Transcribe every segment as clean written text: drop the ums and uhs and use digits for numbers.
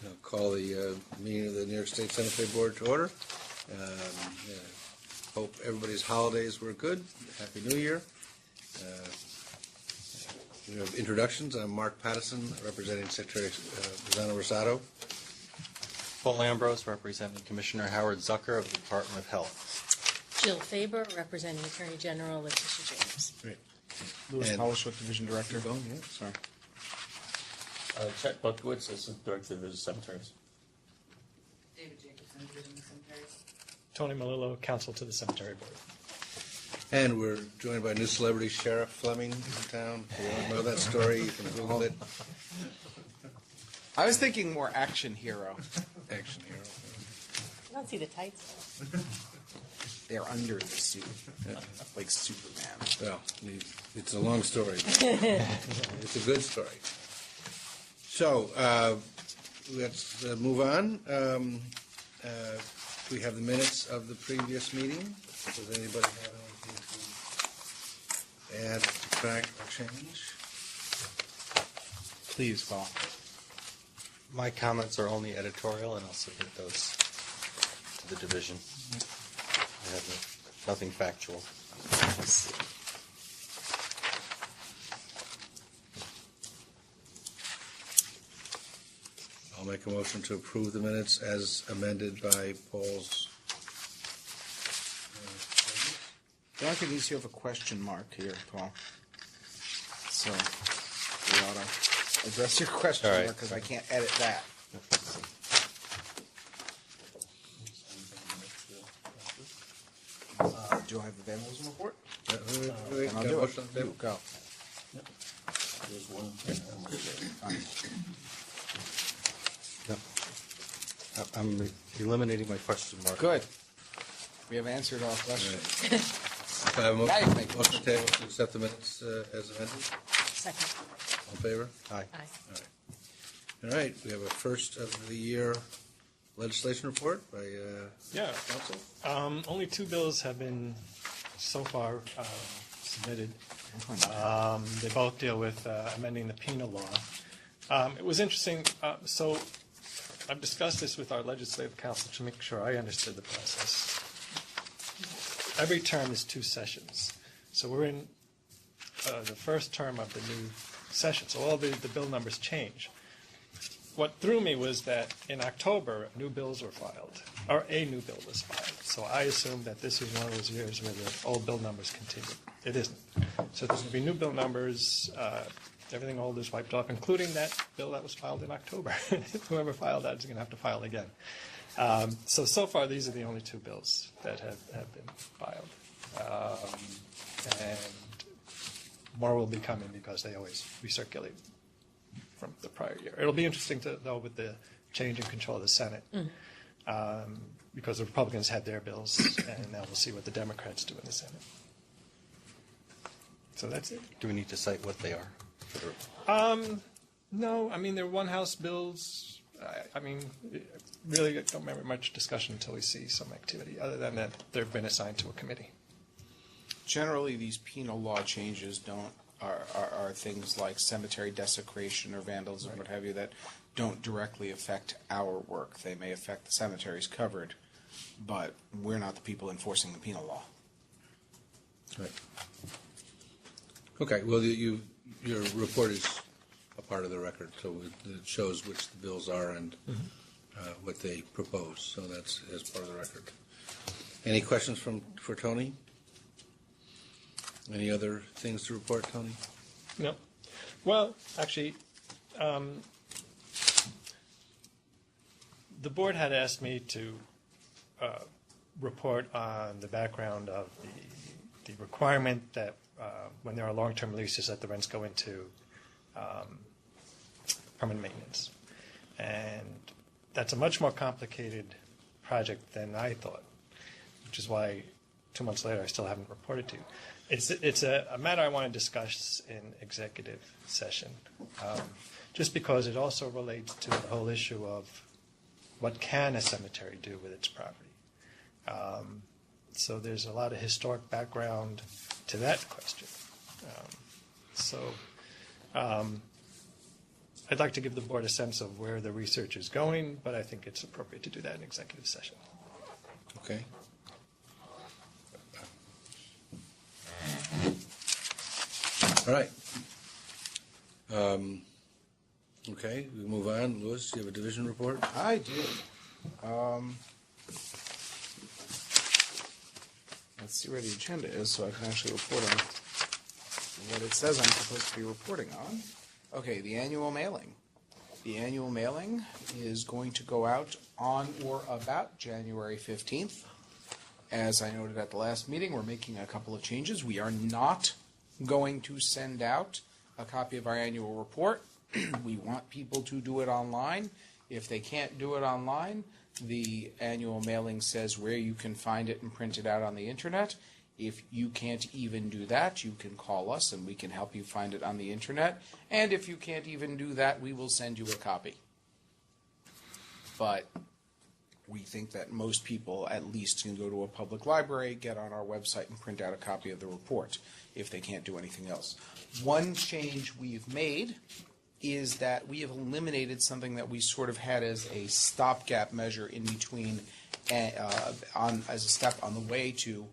I'll call the meeting of the New York State Cemetery Board to order. Hope everybody's holidays were good. Happy New Year. We have introductions. I'm Mark Pattison, representing Secretary Rosanna Rosado. Paul Ambrose, representing Commissioner Howard Zucker of the Department of Health. Jill Faber, representing Attorney General Letitia James. Great. Louis Polishuk, Division Director. Yeah. Sorry. Chet Butkowitz, Assistant Director of the Cemeteries. David Jacobson, Division of Cemeteries. Tony Melillo, Counsel to the Cemetery Board. And we're joined by new celebrity Sheriff Fleming in town. If you don't know that story, you can Google it. I was thinking more action hero. Action hero. I don't see the tights. They're under the suit, like Superman. Well, it's a long story. It's a good story. So let's move on. We have the minutes of the previous meeting. Does anybody have anything to add, subtract, or change? Please, Paul. My comments are only editorial, and I'll submit those to the division. I have nothing factual. I'll make a motion to approve the minutes as amended by Paul's. The only thing is you have a question mark here, Paul. So you ought to address your question mark because I can't edit that. Do I have the vandalism report? Then I'll do it. You go. There's one. I'm eliminating my question mark. Good. We have answered all questions. I have a Now you motion, make a motion to accept the minutes as amended. Second. All in favor? Aye. Aye. All right, we have a first of the year legislation report by Yeah. council. Only two bills have been so far submitted. They both deal with amending the penal law. It was interesting. So I've discussed this with our legislative council to make sure I understood the process. Every term is 2 sessions. So we're in the first term of the new session. So all the bill numbers change. What threw me was that in October, new bills were filed, or a new bill was filed. So I assumed that this was one of those years where the old bill numbers continued. It isn't. So there's going to be new bill numbers. Everything old is wiped off, including that bill that was filed in October. Whoever filed that is going to have to file again. So far, these are the only 2 bills that have been filed. And more will be coming because they always recirculate from the prior year. It'll be interesting to know with the change in control of the Senate, because the Republicans had their bills, and now we'll see what the Democrats do in the Senate. So that's it. Do we need to cite what they are? No, I mean, they're one-house bills. I mean, really don't remember much discussion until we see some activity, other than that they've been assigned to a committee. Generally, these penal law changes are things like cemetery desecration or vandalism, what have you, that don't directly affect our work. They may affect the cemeteries covered, but we're not the people enforcing the penal law. Right. Okay, well, your report is a part of the record, so it shows which the bills are and what they propose, so that's as part of the record. Any questions for Tony? Any other things to report, Tony? No. Well, actually, the board had asked me to report on the background of the requirement that when there are long-term leases that the rents go into permanent maintenance. And that's a much more complicated project than I thought, which is why 2 months later I still haven't reported to you. It's a matter I want to discuss in executive session, just because it also relates to the whole issue of what can a cemetery do with its property. So there's a lot of historic background to that question. I'd like to give the board a sense of where the research is going, but I think it's appropriate to do that in executive session. Okay. All right. Okay, we move on. Louis, you have a division report? I do. Let's see where the agenda is so I can actually report on what it says I'm supposed to be reporting on. Okay, the annual mailing. The annual mailing is going to go out on or about January 15th. As I noted at the last meeting, we're making a couple of changes. We are not going to send out a copy of our annual report. We want people to do it online. If they can't do it online, the annual mailing says where you can find it and print it out on the internet. If you can't even do that, you can call us and we can help you find it on the internet. And if you can't even do that, we will send you a copy. But we think that most people at least can go to a public library, get on our website, and print out a copy of the report if they can't do anything else. One change we've made is that we have eliminated something that we sort of had as a stopgap measure in between, as a step on the way to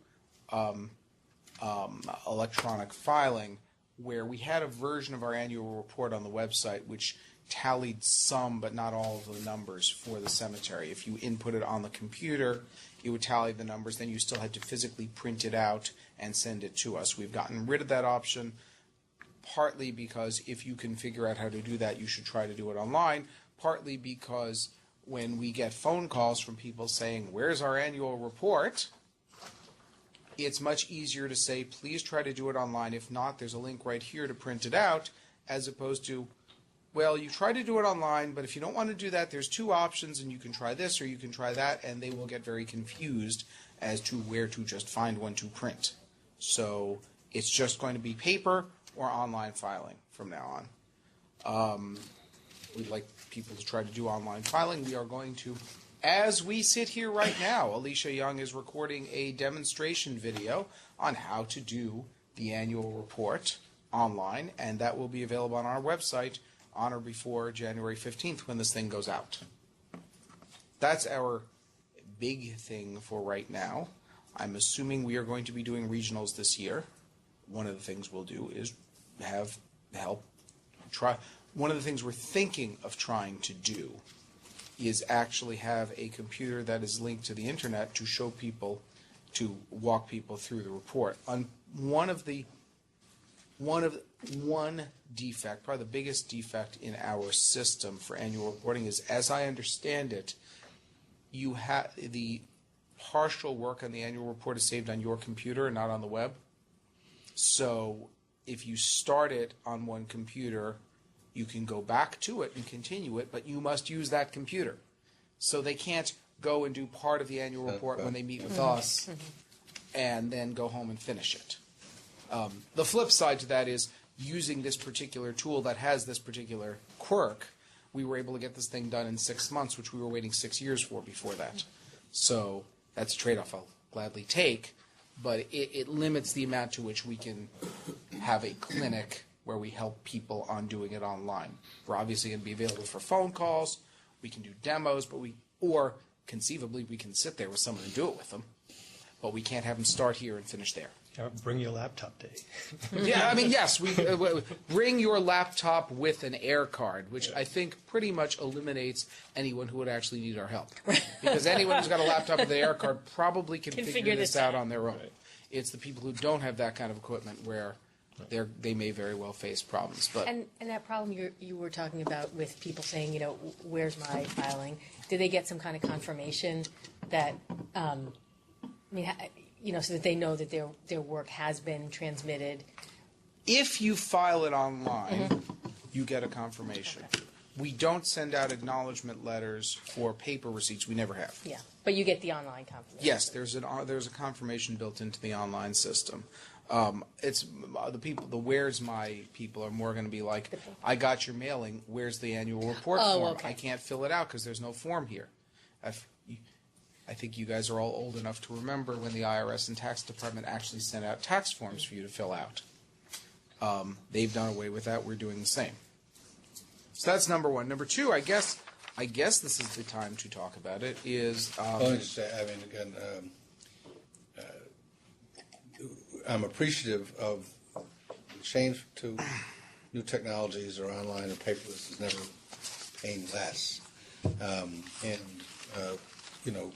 electronic filing, where we had a version of our annual report on the website which tallied some but not all of the numbers for the cemetery. If you input it on the computer, it would tally the numbers, then you still had to physically print it out and send it to us. We've gotten rid of that option, partly because if you can figure out how to do that, you should try to do it online, partly because when we get phone calls from people saying, "Where's our annual report?" it's much easier to say, please try to do it online. If not, there's a link right here to print it out, as opposed to, well, you try to do it online, but if you don't want to do that, there's two options, and you can try this or you can try that, and they will get very confused as to where to just find one to print. So it's just going to be paper or online filing from now on. We'd like people to try to do online filing. We are going to, as we sit here right now, Alicia Young is recording a demonstration video on how to do the annual report online, and that will be available on our website on or before January 15th when this thing goes out. That's our big thing for right now. I'm assuming we are going to be doing regionals this year. One of the things we'll do is have help try. One of the things we're thinking of trying to do is actually have a computer that is linked to the internet to show people, to walk people through the report. On one defect, probably the biggest defect in our system for annual reporting is, as I understand it, you have the partial work on the annual report is saved on your computer and not on the web. So if you start it on one computer, you can go back to it and continue it, but you must use that computer. So they can't go and do part of the annual report when they meet with us and then go home and finish it. The flip side to that is, using this particular tool that has this particular quirk, we were able to get this thing done in 6 months, which we were waiting 6 years for before that. So that's a trade-off I'll gladly take, but it limits the amount to which we can have a clinic where we help people on doing it online. We're obviously going to be available for phone calls. We can do demos, or conceivably we can sit there with someone and do it with them, but we can't have them start here and finish there. Bring your laptop day. Yeah, I mean, yes, we bring your laptop with an air card, which I think pretty much eliminates anyone who would actually need our help. Because anyone who's got a laptop with an air card probably can figure this out on their own. Right. It's the people who don't have that kind of equipment where they may very well face problems. But And that problem you were talking about with people saying, you know, where's my filing? Did they get some kind of confirmation that, so that they know that their work has been transmitted? If you file it online, you get a confirmation. We don't send out acknowledgement letters for paper receipts. We never have. Yeah, but you get the online confirmation. Yes, there's a confirmation built into the online system. It's the where's my people are more going to be like, I got your mailing. Where's the annual report form? Okay. I can't fill it out because there's no form here. I think you guys are all old enough to remember when the IRS and tax department actually sent out tax forms for you to fill out. They've done away with that. We're doing the same. So that's number one. Number two, I guess this is the time to talk about it, is... Let me just say, I mean, again, I'm appreciative of the change to new technologies or online or paperless is never paying less. You know,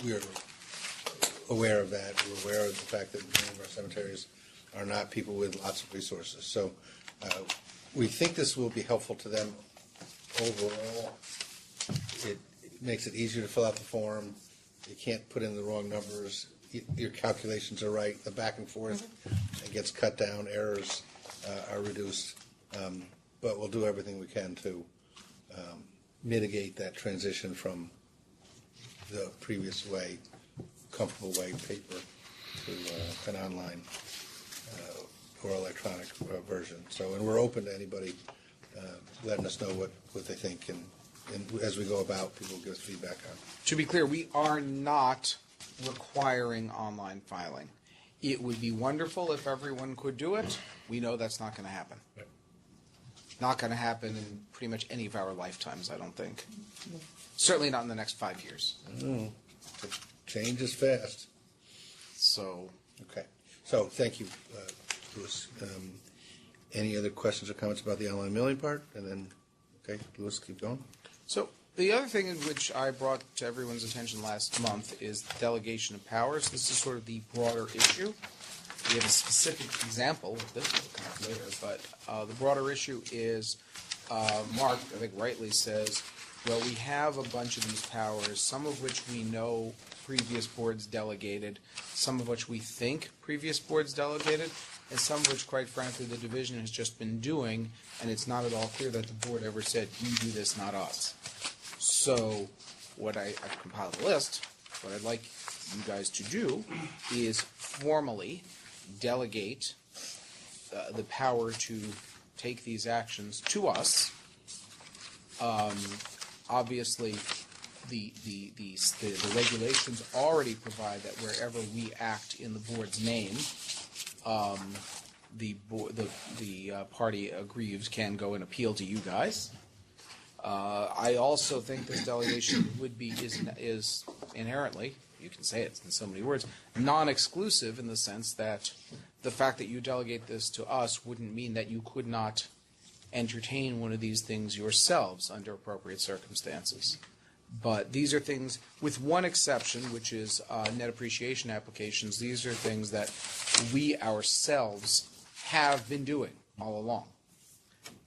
we're aware of that. We're aware of the fact that many of our cemeteries are not people with lots of resources. So we think this will be helpful to them overall. It makes it easier to fill out the form. You can't put in the wrong numbers. Your calculations are right. The back and forth, it gets cut down. Errors are reduced. But we'll do everything we can to mitigate that transition from the previous way, comfortable way, paper, to an online or electronic version. So, and we're open to anybody letting us know what they think, and as we go about, people will give us feedback on. To be clear, we are not requiring online filing. It would be wonderful if everyone could do it. We know that's not going to happen. Right. Not going to happen in pretty much any of our lifetimes, I don't think. Certainly not in the next 5 years. Change is fast. So, Okay. So, thank you, Louis. Any other questions or comments about the online mailing part? And then, okay, Louis, keep going. so the other thing in which I brought to everyone's attention last month is the delegation of powers. This is sort of the broader issue. We have a specific example of this, we'll come up later, but the broader issue is, Mark, I think rightly says, well, we have a bunch of these powers, some of which we know previous boards delegated, some of which we think previous boards delegated, and some of which, quite frankly, the division has just been doing, and it's not at all clear that the board ever said, you do this, not us. So what I've compiled a list. What I'd like you guys to do is formally delegate the power to take these actions to us. Obviously, the regulations already provide that wherever we act in the board's name, the party aggrieved can go and appeal to you guys. I also think this delegation is inherently, you can say it in so many words, non-exclusive in the sense that the fact that you delegate this to us wouldn't mean that you could not entertain one of these things yourselves under appropriate circumstances. But these are things, with one exception, which is net appreciation applications, these are things that we ourselves have been doing all along.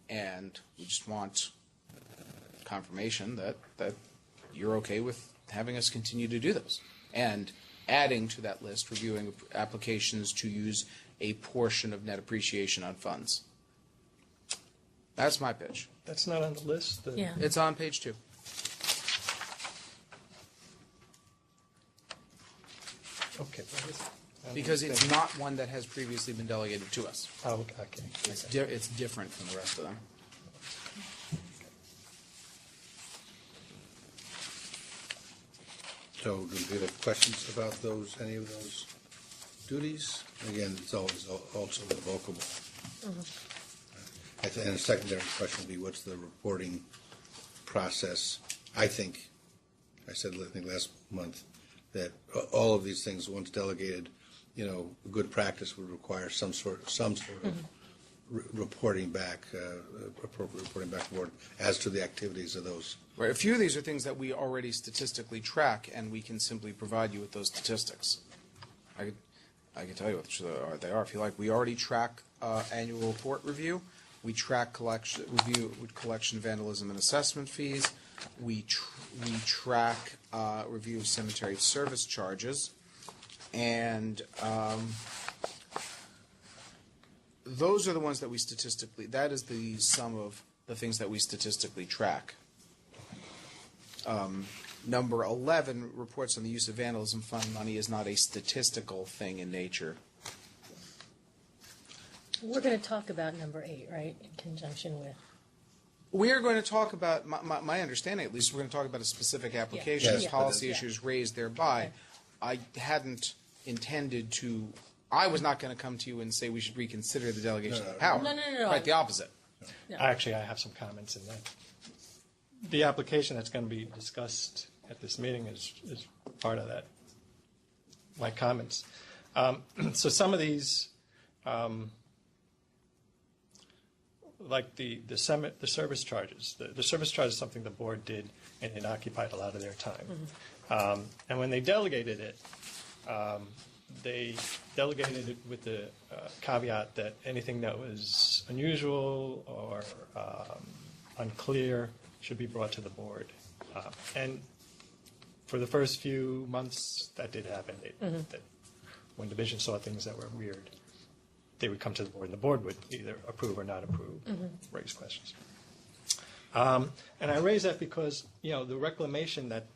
And we just want confirmation that you're okay with having us continue to do those. And adding to that list, reviewing applications to use a portion of net appreciation on funds. That's my pitch. That's not on the list? Yeah. It's on page 2. Okay. Because it's not one that has previously been delegated to us. Oh, okay. It's different from the rest of them. So, do we have questions about any of those duties? Again, it's always also revocable. And a secondary question would be, what's the reporting process? I think last month, that all of these things, once delegated, good practice would require some sort of reporting back, appropriate reporting back to the board as to the activities of those. Right. A few of these are things that we already statistically track, and we can simply provide you with those statistics. I can tell you what they are if you like. We already track annual report review. We track collection, vandalism, and assessment fees. We track review of cemetery service charges, and those are the ones that we statistically. That is the sum of the things that we statistically track. Number 11, reports on the use of vandalism fund money, is not a statistical thing in nature. We're going to talk about number 8, right, in conjunction with. We are going to talk about, my understanding at least, we're going to talk about a specific application, Yes, policy yeah. issues raised thereby. Okay. I hadn't intended to, I was not going to come to you and say we should reconsider the delegation of power. No. Quite the opposite. Yeah. Actually, I have some comments in that. The application that's going to be discussed at this meeting is part of that, my comments. So some of these, like the service charges. The service charge is something the board did, and it occupied a lot of their time. And when they delegated it, they delegated it with the caveat that anything that was unusual or unclear should be brought to the board. And for the first few months, that did happen. That when division saw things that were weird, they would come to the board, and the board would either approve or not approve, raise questions. And I raise that because, the reclamation that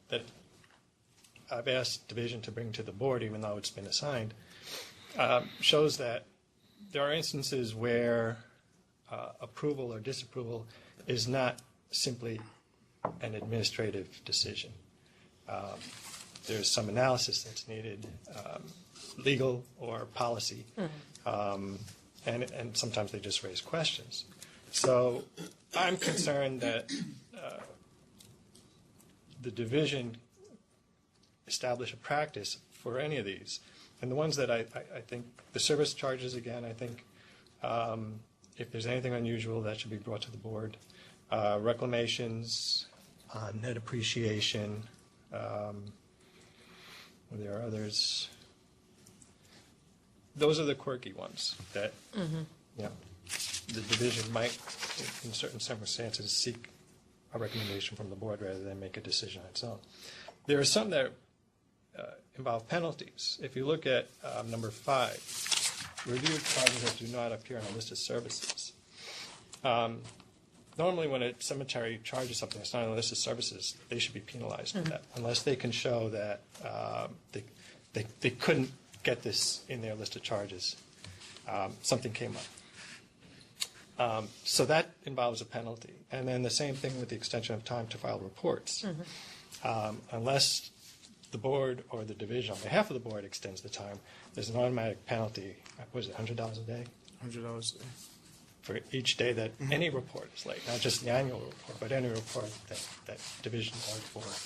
I've asked division to bring to the board, even though it's been assigned, shows that there are instances where approval or disapproval is not simply an administrative decision. There's some analysis that's needed, legal or policy, and sometimes they just raise questions. So I'm concerned that the division establish a practice for any of these. And the ones that I think, the service charges, again, I think if there's anything unusual, that should be brought to the board. Reclamations, net appreciation, there are others. Those are the quirky ones that the division might, in certain circumstances, seek a recommendation from the board rather than make a decision on its own. There are some that involve penalties. If you look at number 5, review charges that do not appear on a list of services. Normally when a cemetery charges something that's not on a list of services, they should be penalized for that, unless they can show that they couldn't get this in their list of charges. Something came up. So that involves a penalty. And then the same thing with the extension of time to file reports. Unless the board or the division on behalf of the board extends the time, there's an automatic penalty. What is it, $100 a day? $100 a day. For each day that any report is late, not just the annual report, but any report that division or board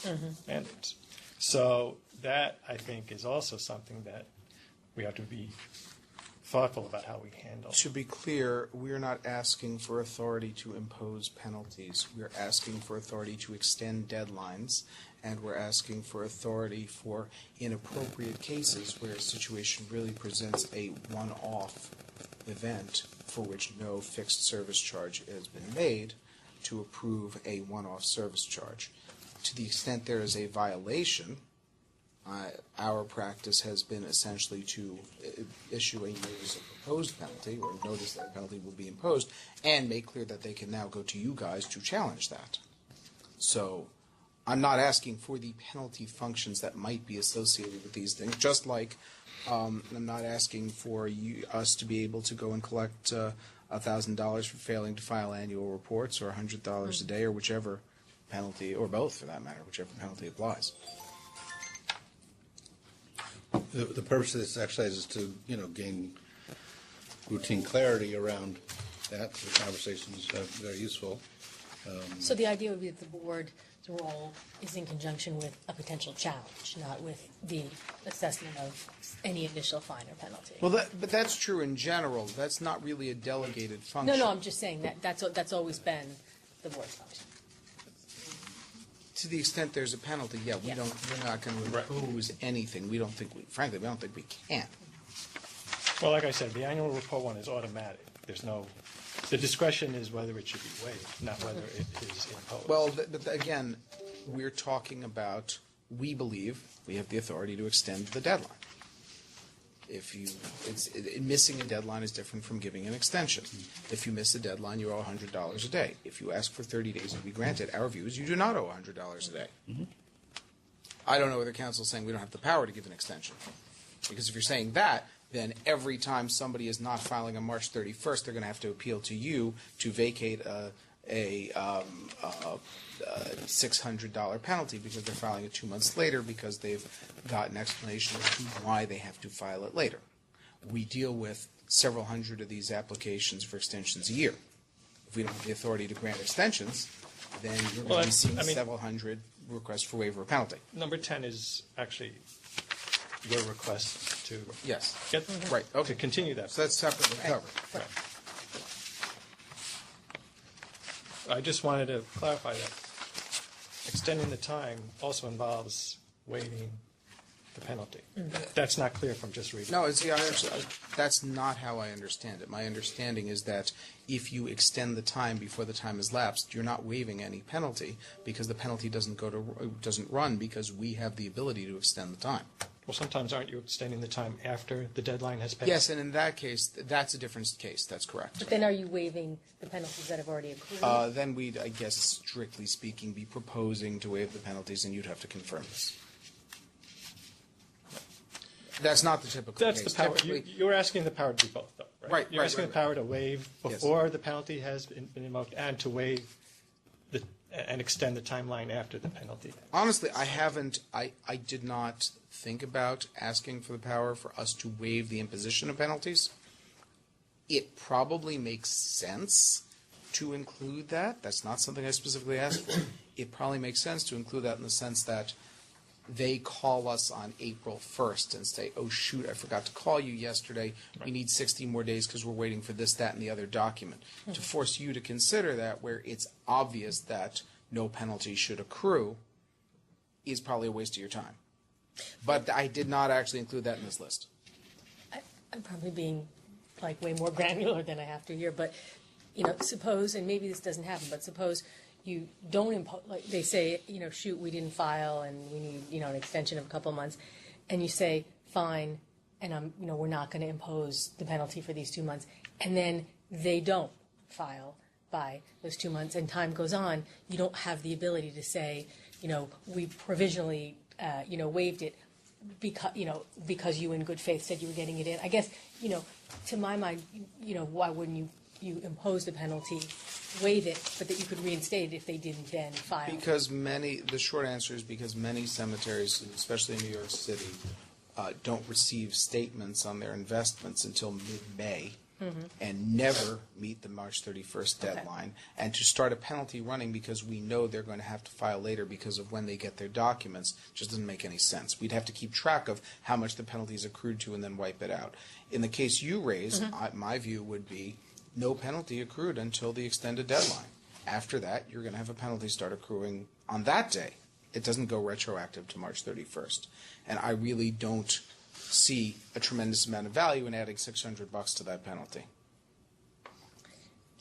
mandates. So that, I think, is also something that we have to be thoughtful about how we handle. To be clear, we're not asking for authority to impose penalties. We're asking for authority to extend deadlines, and we're asking for authority for inappropriate cases where a situation really presents a one-off event for which no fixed service charge has been made, to approve a one-off service charge. To the extent there is a violation, our practice has been essentially to issue a notice of proposed penalty, or notice that a penalty will be imposed, and make clear that they can now go to you guys to challenge that. So I'm not asking for the penalty functions that might be associated with these things, just like I'm not asking for us to be able to go and collect $1,000 for failing to file annual reports, or $100 a day, or whichever penalty, or both for that matter, whichever penalty applies. The purpose of this exercise is to, gain routine clarity around that. The conversation is very useful. So the idea would be that the board's role is in conjunction with a potential challenge, not with the assessment of any initial fine or penalty. Well, but that's true in general. That's not really a delegated function. No, I'm just saying that's always been the board's function. To the extent there's a penalty, we're not going to impose anything. Frankly, we don't think we can. Well, like I said, the annual report one is automatic. The discretion is whether it should be waived, not whether it is imposed. Well, but again, we're talking about, we believe we have the authority to extend the deadline. Missing a deadline is different from giving an extension. If you miss a deadline, you owe $100 a day. If you ask for 30 days to be granted, our view is you do not owe $100 a day. I don't know whether council is saying we don't have the power to give an extension. Because if you're saying that, then every time somebody is not filing on March 31st, they're going to have to appeal to you to vacate a $600 penalty because they're filing it 2 months later because they've got an explanation as to why they have to file it later. We deal with several hundred of these applications for extensions a year. If we don't have the authority to grant extensions, then you're Well, going to be seeing I mean- several hundred requests for waiver of penalty. Number 10 is actually your request to Yes. get, Right, to okay. continue that. So that's separately covered. Right. I just wanted to clarify that extending the time also involves waiving the penalty. That's not clear from just reading. No, see, that's not how I understand it. My understanding is that if you extend the time before the time has lapsed, you're not waiving any penalty because the penalty doesn't run because we have the ability to extend the time. Well, sometimes aren't you extending the time after the deadline has passed? Yes, and in that case, that's a different case. That's correct. But then are you waiving the penalties that have already accrued? Then we'd, I guess, strictly speaking, be proposing to waive the penalties, and you'd have to confirm this. That's not the typical That's case. the power. Typically, You're asking the power to do both, though, right? Right, You're right, asking right, the power to waive Yes. before the penalty has been invoked and to waive and extend the timeline after the penalty. honestly, I did not think about asking for the power for us to waive the imposition of penalties. It probably makes sense to include that. That's not something I specifically asked for. It probably makes sense to include that in the sense that they call us on April 1st and say, oh, shoot, I forgot to call you yesterday. We need 60 more days because we're waiting for this, that, and the other document. To force you to consider that where it's obvious that no penalty should accrue is probably a waste of your time. But I did not actually include that in this list. I'm probably being like way more granular than I have to here, but suppose, and maybe this doesn't happen, but suppose you don't impose, like they say, shoot, we didn't file and we need, an extension of a couple of months, and you say, fine, and we're not going to impose the penalty for these 2 months, and then they don't file by those 2 months, and time goes on, you don't have the ability to say, we provisionally, waived it because you in good faith said you were getting it in. I guess, to my mind, why wouldn't you impose the penalty, waive it, but that you could reinstate it if they didn't then file? Because the short answer is because many cemeteries, especially in New York City, don't receive statements on their investments until mid-May and never meet the March 31st deadline. And to start a penalty running because we know they're going to have to file later because of when they get their documents just doesn't make any sense. We'd have to keep track of how much the penalty is accrued to and then wipe it out. In the case you raise, my view would be no penalty accrued until the extended deadline. After that, you're going to have a penalty start accruing on that day. It doesn't go retroactive to March 31st. And I really don't see a tremendous amount of value in adding $600 to that penalty.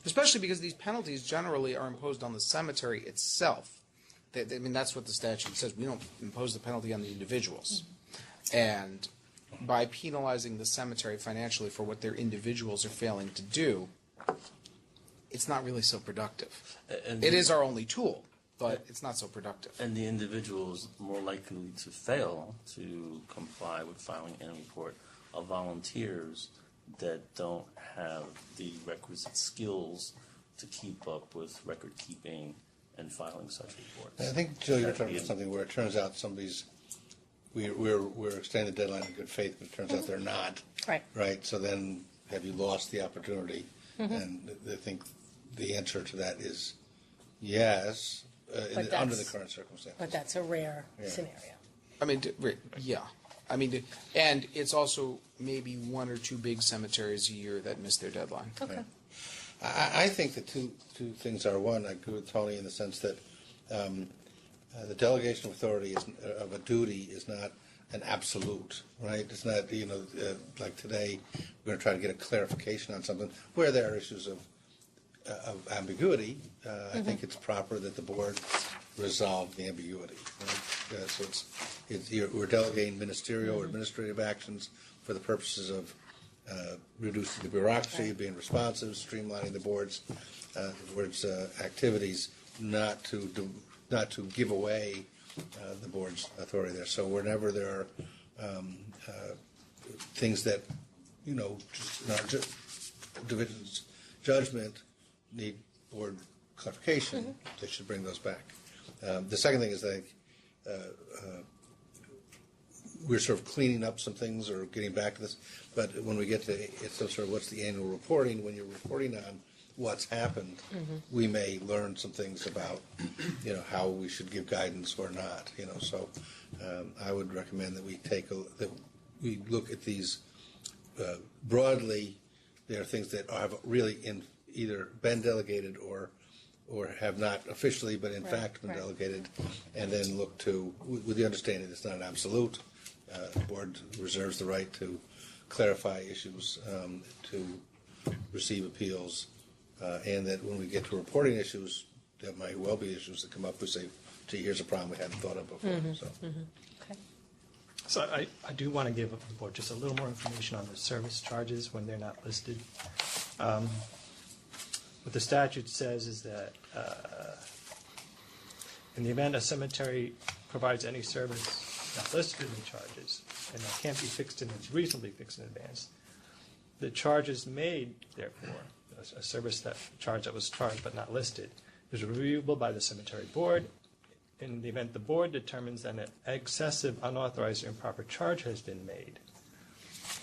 Especially because these penalties generally are imposed on the cemetery itself. That's what the statute says. We don't impose the penalty on the individuals. And by penalizing the cemetery financially for what their individuals are failing to do, it's not really so productive. It is our only tool, but it's not so productive. And the individual is more likely to fail to comply with filing any report of volunteers that don't have the requisite skills to keep up with record keeping and filing such reports. I think, Joe, you're talking about something where it turns out we're extending the deadline in good faith, but it turns out they're not. Right. Right. So then, have you lost the opportunity? And I think the answer to that is yes, under the current circumstances. But that's a rare Yeah. scenario. Yeah. And it's also maybe one or two big cemeteries a year that miss their deadline. Okay. I think the two things are, one, I agree with Tony in the sense that the delegation of authority of a duty is not an absolute, right? It's not, like today, we're going to try to get a clarification on something where there are issues of ambiguity. I think it's proper that the board resolve the ambiguity, right? So we're delegating ministerial or administrative actions for the purposes of reducing the bureaucracy, being responsive, streamlining the board's activities, not to give away the board's authority there. So whenever there are things that, just in our division's judgment need board clarification, they should bring those back. The second thing is that we're sort of cleaning up some things or getting back to this, but when we get to it's sort of what's the annual reporting, when you're reporting on what's happened, we may learn some things about, how we should give guidance or not, so I would recommend that we that we look at these broadly. There are things that have really either been delegated or have not officially, but in fact been delegated, and then look to, with the understanding it's not an absolute. The board reserves the right to clarify issues, to receive appeals, and that when we get to reporting issues, there might well be issues that come up. We say, gee, here's a problem we hadn't thought of before. Okay. So I do want to give the board just a little more information on the service charges when they're not listed. What the statute says is that in the event a cemetery provides any service not listed in the charges, and that can't be fixed and it's reasonably fixed in advance, the charges made, therefore, a charge that was charged but not listed, is reviewable by the cemetery board. In the event the board determines that an excessive, unauthorized, or improper charge has been made,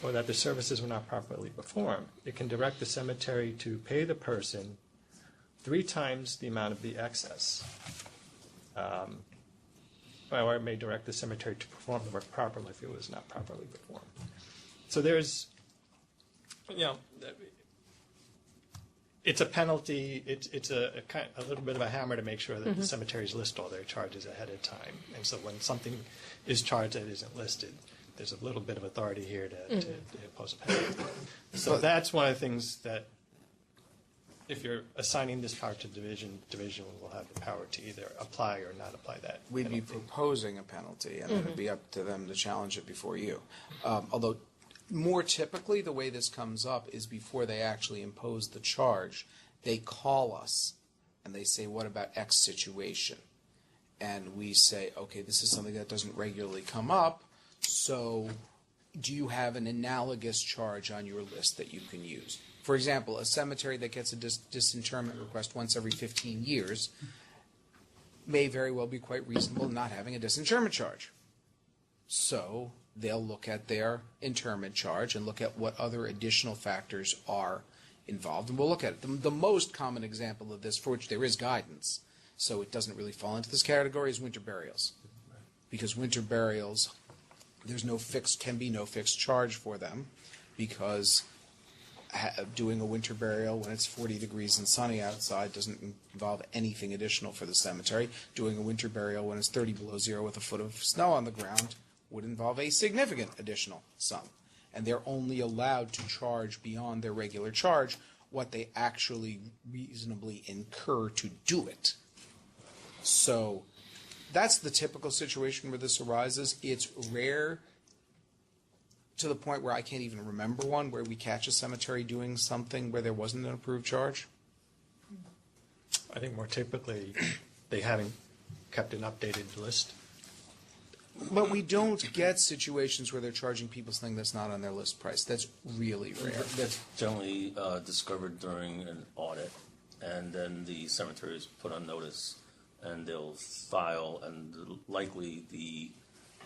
or that the services were not properly performed, it can direct the cemetery to pay the person 3 times the amount of the excess. Or it may direct the cemetery to perform the work properly if it was not properly performed. So there's, it's a penalty. It's a little bit of a hammer to make sure that the cemeteries list all their charges ahead of time. And so when something is charged that isn't listed, there's a little bit of authority here to impose a penalty. So that's one of the things that, if you're assigning this power to division will have the power to either apply or not apply that. We'd penalty. be proposing a penalty, and it would be up to them to challenge it before you. Although, more typically, the way this comes up is before they actually impose the charge, they call us and they say, what about X situation? And we say, okay, this is something that doesn't regularly come up, so do you have an analogous charge on your list that you can use? For example, a cemetery that gets a disinterment request once every 15 years may very well be quite reasonable not having a disinterment charge. So they'll look at their interment charge and look at what other additional factors are involved, and we'll look at it. The most common example of this, for which there is guidance, so it doesn't really fall into this category, is winter burials. Because winter burials, can be no fixed charge for them, because doing a winter burial when it's 40 degrees and sunny outside doesn't involve anything additional for the cemetery. Doing a winter burial when it's 30 below zero with a foot of snow on the ground would involve a significant additional sum. And they're only allowed to charge beyond their regular charge what they actually reasonably incur to do it. So that's the typical situation where this arises. It's rare, to the point where I can't even remember one where we catch a cemetery doing something where there wasn't an approved charge. I think more typically they haven't kept an updated list. But we don't get situations where they're charging people something that's not on their list price. That's really rare. That's generally discovered during an audit, and then the cemetery is put on notice, and they'll file, and likely the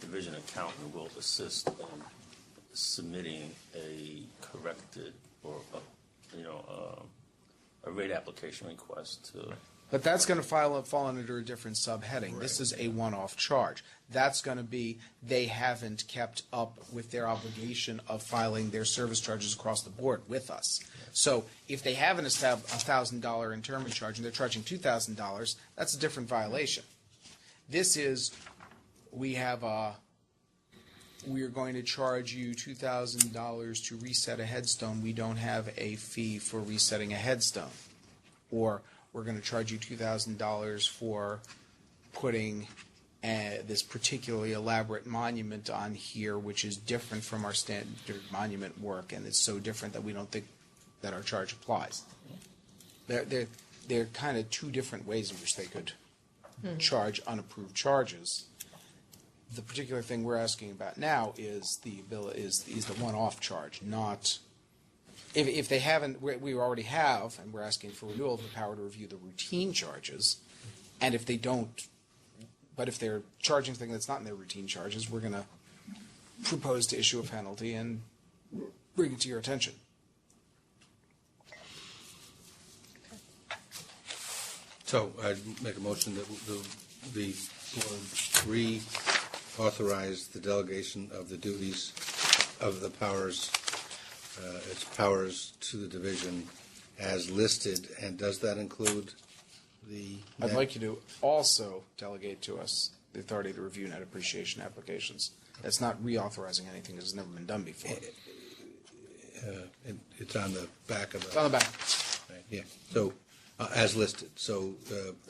division accountant will assist in submitting a corrected or a rate application request to. But that's going to fall under a different subheading. Right. This is a one-off charge. That's going to be they haven't kept up with their obligation of filing their service charges across the board with us. So if they haven't established a $1,000 interment charge and they're charging $2,000, that's a different violation. This is we're going to charge you $2,000 to reset a headstone. We don't have a fee for resetting a headstone. Or we're going to charge you $2,000 for putting this particularly elaborate monument on here, which is different from our standard monument work, and it's so different that we don't think that our charge applies. They're kind of two different ways in which they could charge unapproved charges. The particular thing we're asking about now is the one-off charge, not if they haven't. We already have, and we're asking for renewal of the power to review the routine charges, and if they don't, but if they're charging something that's not in their routine charges, we're going to propose to issue a penalty and bring it to your attention. So I'd make a motion that the board reauthorize the delegation of the duties of the powers, its powers to the division as listed, and does that include the? I'd like you to also delegate to us the authority to review net appreciation applications. That's not reauthorizing anything that's never been done before. It's on the back of It's on the back. Right, yeah, so, as listed, so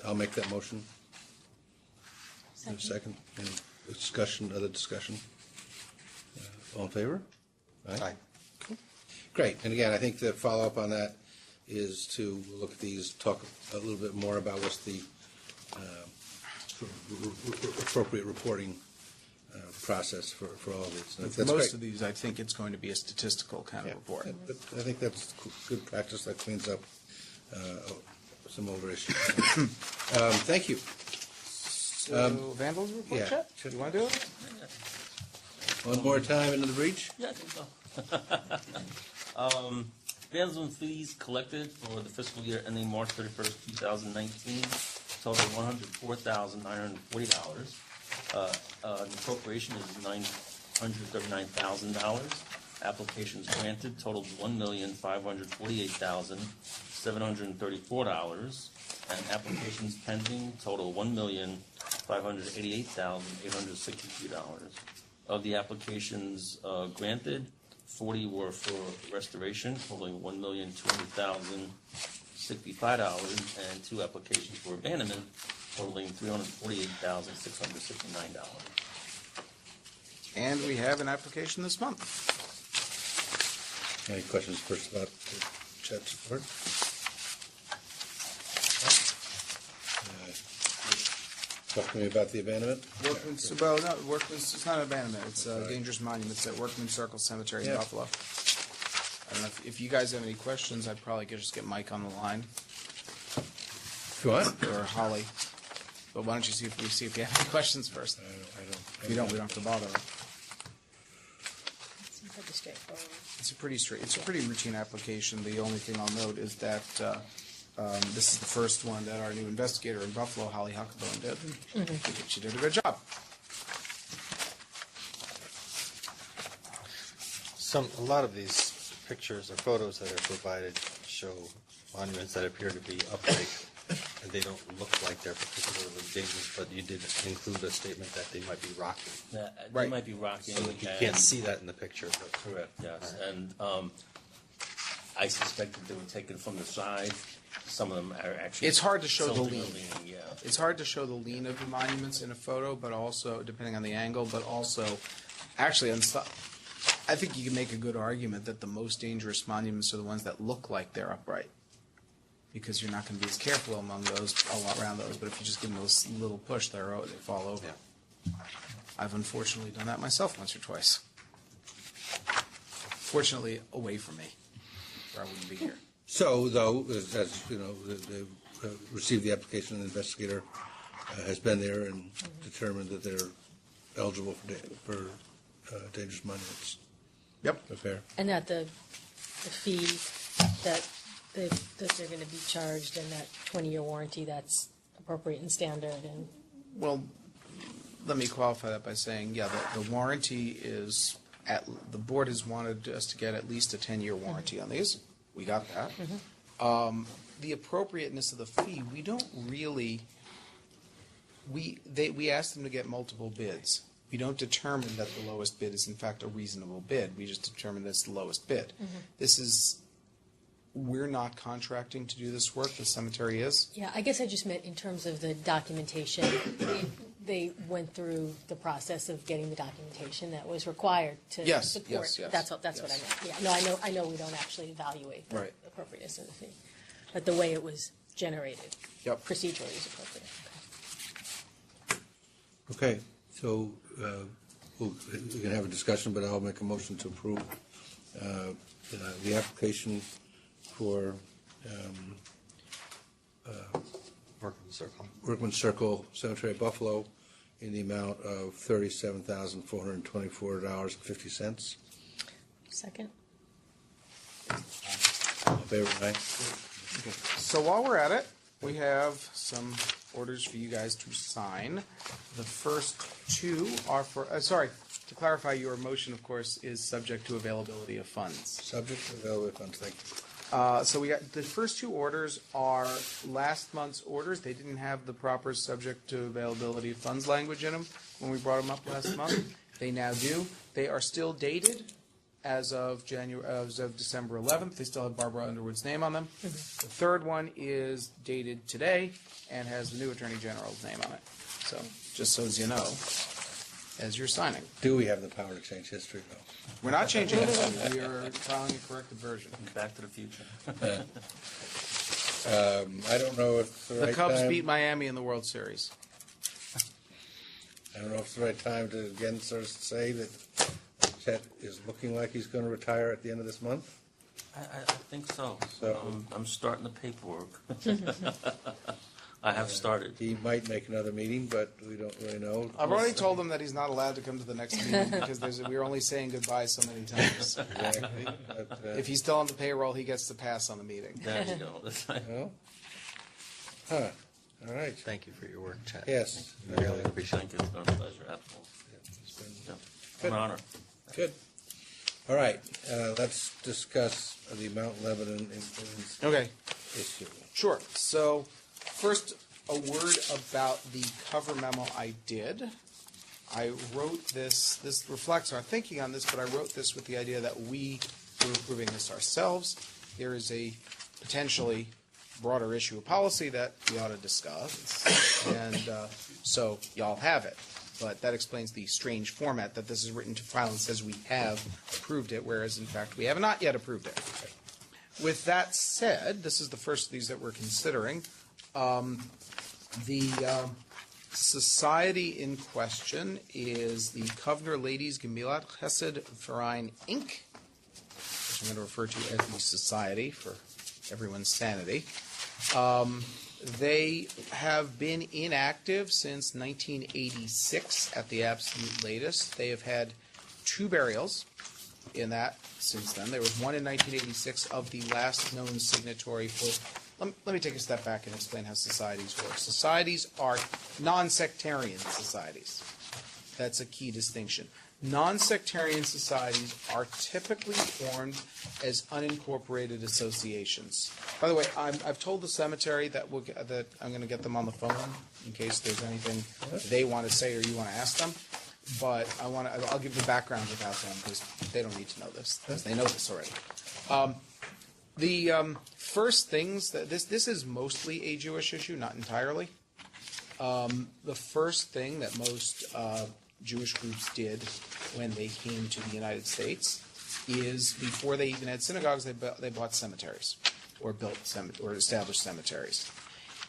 I'll make that motion. Second, any discussion, other discussion? All in favor? Aye. Great, and again, I think the follow-up on that is to look at these, talk a little bit more about what's the sort of appropriate reporting process for all of these. That's Most great. of these, I think it's going to be a statistical kind of report. But I think that's good practice, that cleans up some older issues. Thank you. So, Vandals report, yeah. Chet? Do you want to do it? One more time into the breach? Yeah, I think so. Vandalism fees collected for the fiscal year ending March 31st, 2019, total $104,940. The appropriation is $939,000. Applications granted totaled $1,548,734, and applications pending total $1,588,862. Of the applications granted, 40 were for restoration, totaling $1,200,065, and 2 applications for abandonment, totaling $348,669. And we have an application this month. Any questions first about the Chet's report? Talk to me about the abandonment. It's not an abandonment. It's dangerous monuments at Workman Circle Cemetery in Yeah. Buffalo. I don't know if you guys have any questions. I'd probably just get Mike on the line If you want. or Holly. But why don't you see if you have any questions first? I don't. If you don't, we don't have to bother. Seems pretty straightforward. It's a pretty routine application. The only thing I'll note is that this is the first one that our new investigator in Buffalo, Holly Huckabone, did. I think she did a good job. A lot of these pictures or photos that are provided show monuments that appear to be upright, and they don't look like they're particularly dangerous, but you did include a statement that they might be rocking. They Right. might be rocking. So you can't see that in the picture. But Correct, yes. And I suspect that they were taken from the side. Some of them are actually. It's hard to show the tilting or lean. leaning, yeah. It's hard to show the lean of the monuments in a photo, but also, depending on the angle, but also, actually, I think you can make a good argument that the most dangerous monuments are the ones that look like they're upright. Because you're not going to be as careful around those, but if you just give them a little push, they fall over. Yeah. I've unfortunately done that myself once or twice. Fortunately, away from me, or I wouldn't be here. So, though, as you know, they received the application, and the investigator has been there and determined that they're eligible for dangerous monuments. Yep. Okay. And that the fee that they're going to be charged and that 20-year warranty, that's appropriate and standard and. Well, let me qualify that by saying, yeah, the warranty is, the board has wanted us to get at least a 10-year warranty on these. We got that. The appropriateness of the fee, we don't really, we asked them to get multiple bids. We don't determine that the lowest bid is in fact a reasonable bid. We just determine that's the lowest bid. We're not contracting to do this work, the cemetery is. Yeah, I guess I just meant in terms of the documentation. They went through the process of getting the documentation that was required to Yes, support. yes, yes, That's what I yes. meant. Yeah, no, I know we don't actually evaluate the Right. appropriateness of the fee, but the way it was generated Yep. procedurally is appropriate. Okay, so we can have a discussion, but I'll make a motion to approve the application for Workman Circle Cemetery, Buffalo, in the amount of $37,424.50. Second. All in favor, aye? So while we're at it, We have some orders for you guys to sign. The first two are for, to clarify, your motion, of course, is subject to availability of funds. Subject to available funds, thank you. So we got, the first two orders are last month's orders. They didn't have the proper subject to availability of funds language in them when we brought them up last month. They now do. They are still dated as of December 11th. They still have Barbara Underwood's name on them. The third one is dated today and has the new Attorney General's name on it. So, just so as you know, as you're signing. Do we have the power to change history, though? We're not changing it. We are filing a corrected version. Back to the future. I don't know if it's the right The Cubs time. beat Miami in the World Series. I don't know if it's the right time to again sort of say that Chet is looking like he's going to retire at the end of this month. I think so. So- I'm starting the paperwork. I have started. He might make another meeting, but we don't really know. I've already told him that he's not allowed to come to the next meeting because we're only saying goodbye so many times. Exactly. But, If he's still on the payroll, he gets to pass on the meeting. There you go. well, huh. All right. Thank you for your work, Chad. Yes. We really appreciate Thank you. It's been a pleasure. Absolutely. It's been Yeah. An honor. good. All right. Let's discuss the Mount Lebanon influence Okay, issue. sure. So, first, a word about the cover memo I did. I wrote this reflects our thinking on this, but I wrote this with the idea that we were approving this ourselves. There is a potentially broader issue of policy that we ought to discuss, and so y'all have it. But that explains the strange format that this is written to file and says we have approved it, whereas in fact we have not yet approved it. With that said, this is the first of these that we're considering. The society in question is the Kovner Ladies Gemilat Chesed Verein Inc., which I'm going to refer to as the society for everyone's sanity. They have been inactive since 1986 at the absolute latest. They have had 2 burials in that since then. There was one in 1986 of the last known signatory for. Let me take a step back and explain how societies work. Societies are non-sectarian societies. That's a key distinction. Non-sectarian societies are typically formed as unincorporated associations. By the way, I've told the cemetery that I'm going to get them on the phone in case there's anything they want to say or you want to ask them. But I'll give the background about them because they don't need to know this, because they know this already. The first things that this is mostly a Jewish issue, not entirely. The first thing that most Jewish groups did when they came to the United States is before they even had synagogues, they bought cemeteries or established cemeteries.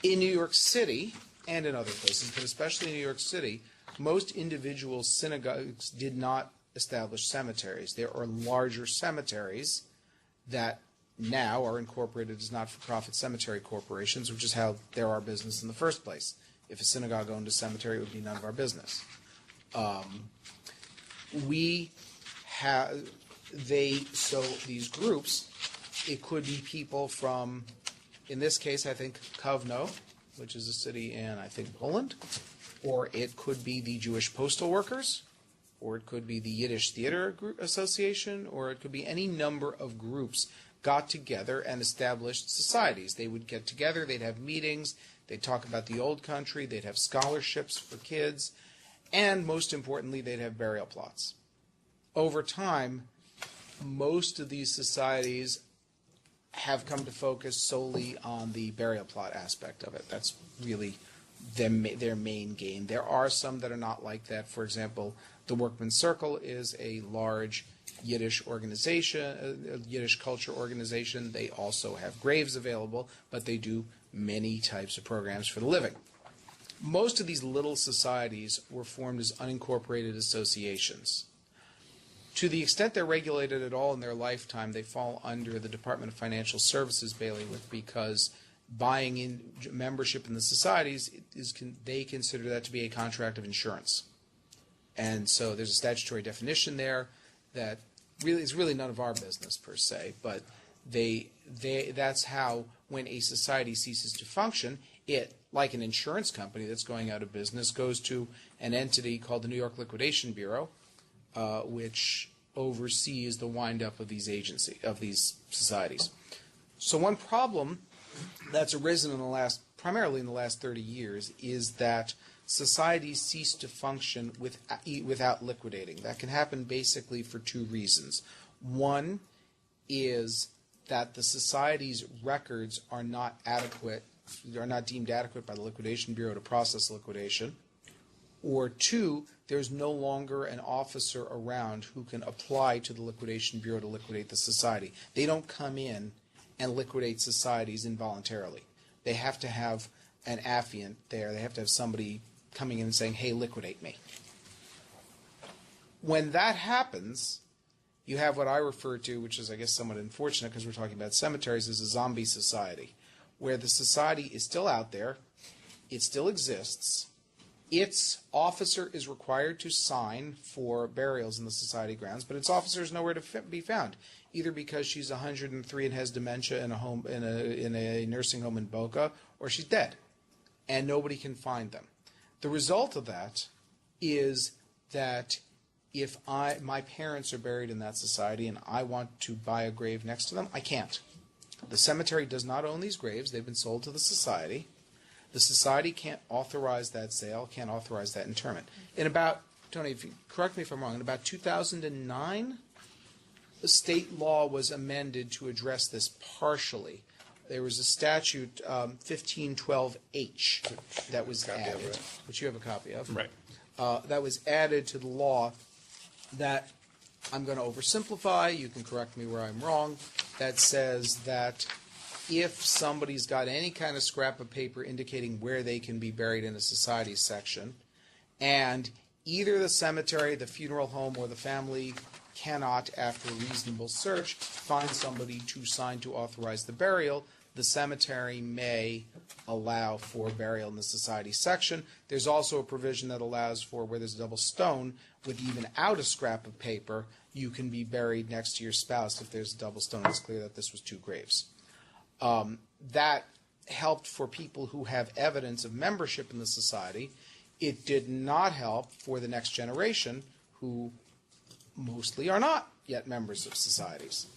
In New York City and in other places, but especially in New York City, most individual synagogues did not establish cemeteries. There are larger cemeteries that now are incorporated as not-for-profit cemetery corporations, which is how they're our business in the first place. If a synagogue owned a cemetery, it would be none of our business. These groups, it could be people from, in this case, I think Kovno, which is a city in, I think, Poland, or it could be the Jewish postal workers, or it could be the Yiddish Theater Group Association, or it could be any number of groups got together and established societies. They would get together, they'd have meetings, they'd talk about the old country, they'd have scholarships for kids, and most importantly, they'd have burial plots. Over time, most of these societies have come to focus solely on the burial plot aspect of it. That's really their main game. There are some that are not like that. For example, the Workmen's Circle is a large Yiddish organization, a Yiddish culture organization. They also have graves available, but they do many types of programs for the living. Most of these little societies were formed as unincorporated associations. To the extent they're regulated at all in their lifetime, they fall under the Department of Financial Services bailiwick because buying in membership in the societies, they consider that to be a contract of insurance. And so there's a statutory definition there that really is really none of our business per se, but That's how, when a society ceases to function, it, like an insurance company that's going out of business, goes to an entity called the New York Liquidation Bureau, which oversees the wind-up of these societies. So one problem that's arisen primarily in the last 30 years is that societies cease to function without liquidating. That can happen basically for two reasons. One is that the society's records are not adequate, are not deemed adequate by the Liquidation Bureau to process liquidation. Or two, there's no longer an officer around who can apply to the Liquidation Bureau to liquidate the society. They don't come in and liquidate societies involuntarily. They have to have an affiant there. They have to have somebody coming in and saying, hey, liquidate me. When that happens, you have what I refer to, which is, I guess, somewhat unfortunate because we're talking about cemeteries, as a zombie society, where the society is still out there, it still exists, its officer is required to sign for burials in the society grounds, but its officer is nowhere to be found, either because she's 103 and has dementia in a nursing home in Boca, or she's dead, and nobody can find them. The result of that is that if my parents are buried in that society and I want to buy a grave next to them, I can't. The cemetery does not own these graves. They've been sold to the society. The society can't authorize that sale, can't authorize that interment. In about, Tony, if you correct me if I'm wrong, in about 2009, the state law was amended to address this partially. There was a statute, 1512H, that was added, which you have a copy of. Right. That was added to the law that, I'm going to oversimplify, you can correct me where I'm wrong, that says that if somebody's got any kind of scrap of paper indicating where they can be buried in a society section, and either the cemetery, the funeral home, or the family cannot, after a reasonable search, find somebody to sign to authorize the burial, the cemetery may allow for burial in the society section. There's also a provision that allows for, where there's a double stone, with even out a scrap of paper, you can be buried next to your spouse if there's a double stone. It's clear that this was two graves. That helped for people who have evidence of membership in the society. It did not help for the next generation, who mostly are not yet members of societies.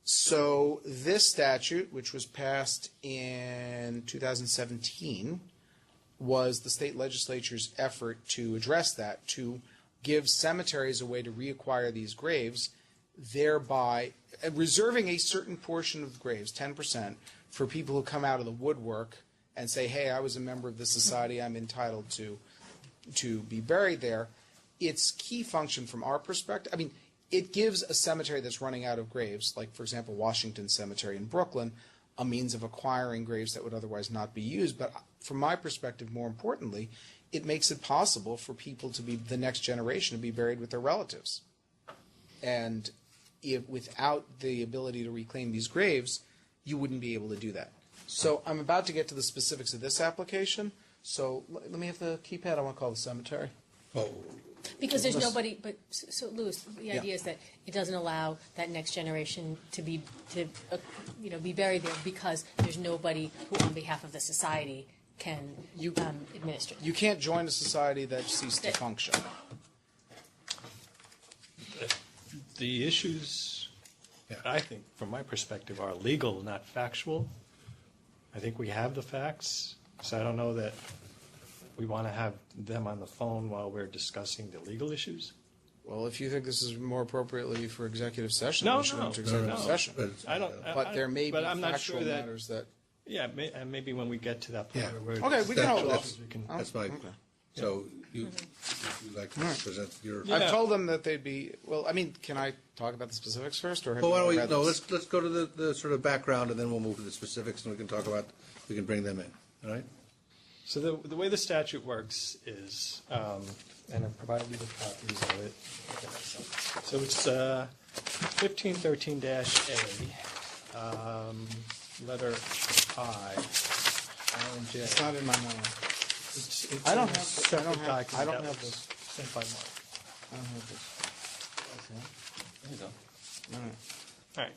So this statute, which was passed in 2017, was the state legislature's effort to address that, to give cemeteries a way to reacquire these graves, thereby reserving a certain portion of the graves, 10%, for people who come out of the woodwork and say, hey, I was a member of this society, I'm entitled to be buried there. Its key function from our perspective, I mean, it gives a cemetery that's running out of graves, like, for example, Washington Cemetery in Brooklyn, a means of acquiring graves that would otherwise not be used. But from my perspective, more importantly, it makes it possible for people to be, the next generation, to be buried with their relatives. And if, without the ability to reclaim these graves, you wouldn't be able to do that. So I'm about to get to the specifics of this application. So let me have the keypad. I want to call the cemetery. Oh, Because there's nobody, but, so Louis, the Yeah. idea is that it doesn't allow that next generation to be buried there because there's nobody who on behalf of the society can administer. You can't join a society that ceased to function. The issues, I think, from my perspective, are legal, not factual. I think we have the facts, so I don't know that we want to have them on the phone while we're discussing the legal issues. Well, if you think this is more appropriately for executive session, No, we should no, go to executive no. session. I don't. But there may be but I'm not factual sure that, matters that. Yeah, and maybe when we get to that point Yeah. where we're Okay, we can hold That's- off. we can- That's my, so you'd like to present your, Yeah. I've told them that they'd be, well, I mean, can I talk about the specifics first? Or have well, why you don't we, read no, this? let's go to the sort of background, and then we'll move to the specifics, and we can talk about, we can bring them in, all right? So the way the statute works is, and I've provided you with copies of it. So it's 1513-A, letter I, and J. It's not in my mind. It's I don't in a have- separate I don't have- document I don't that have was this. Sent by Mark. I don't have this. There you go. All right. All right.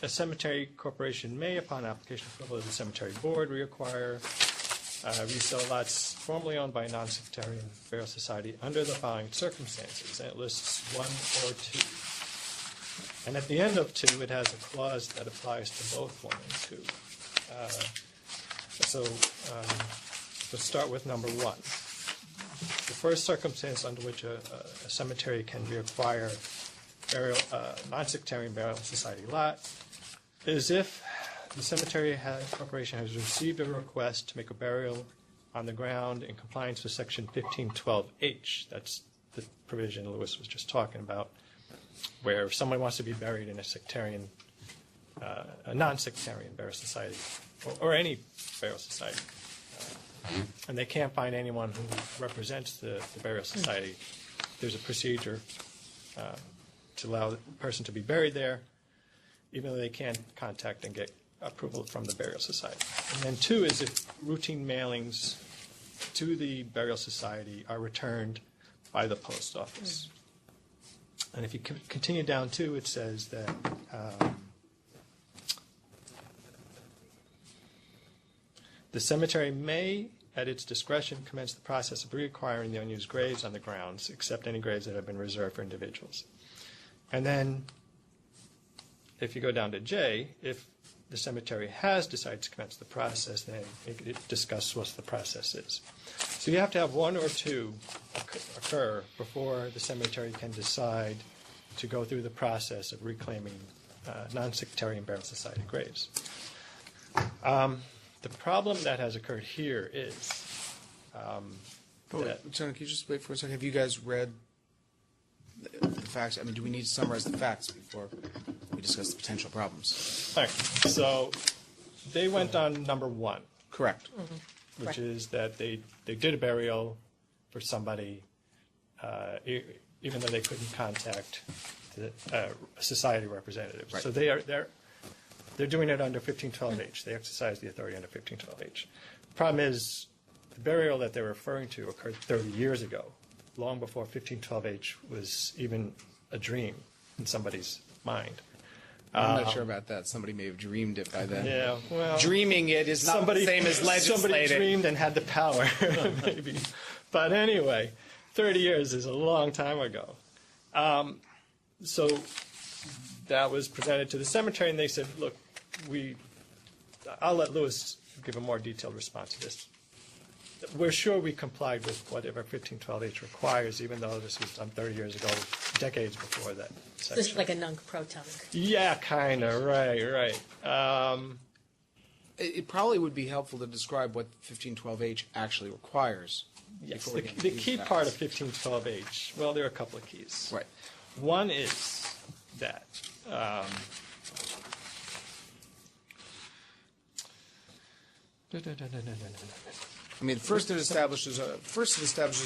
A cemetery corporation may, upon application approval of the cemetery board, reacquire resale lots formerly owned by a non-sectarian burial society under the following circumstances, and it lists 1 or 2. And at the end of 2, it has a clause that applies to both 1 and 2. Let's start with number 1. The first circumstance under which a cemetery can reacquire non-sectarian burial society lot is if the cemetery corporation has received a request to make a burial on the ground in compliance with Section 1512H. That's the provision Lewis was just talking about, where if someone wants to be buried in a non-sectarian burial society, or any burial society, and they can't find anyone who represents the burial society, there's a procedure to allow the person to be buried there, even though they can't contact and get approval from the burial society. And then 2 is if routine mailings to the burial society are returned by the post office. And if you continue down 2, it says that the cemetery may, at its discretion, commence the process of reacquiring the unused graves on the grounds, except any graves that have been reserved for individuals. And then, if you go down to J, if the cemetery has decided to commence the process, then it discusses what the process is. So you have to have 1 or 2 occur before the cemetery can decide to go through the process of reclaiming non-sectarian burial society graves. The problem that has occurred here is John, can you just wait for a second? Have you guys read the facts? I mean, do we need to summarize the facts before we discuss the potential problems? all right, so they went on number 1. Correct. Which Right. is that they did a burial for somebody, even though they couldn't contact the society representative. Right. So they're doing it under 1512H. They exercise the authority under 1512H. The problem is the burial that they're referring to occurred 30 years ago, long before 1512H was even a dream in somebody's mind. I'm not sure about that. Somebody may have dreamed it by then. Yeah, well, Dreaming it is not the same as Somebody legislating. dreamed and had the power, maybe. But anyway, 30 years is a long time ago. So that was presented to the cemetery, and they said, look, I'll let Lewis give a more detailed response to this. We're sure we complied with whatever 1512H requires, even though this was done 30 years ago, decades before that section. This is like a nunc-pro-tunc. Yeah, kind of, right. It probably would be helpful to describe what 1512H actually requires. Yes, before we the get into key these part of facts. 1512H, well, there are a couple of keys. Right. One is that I mean, first it establishes a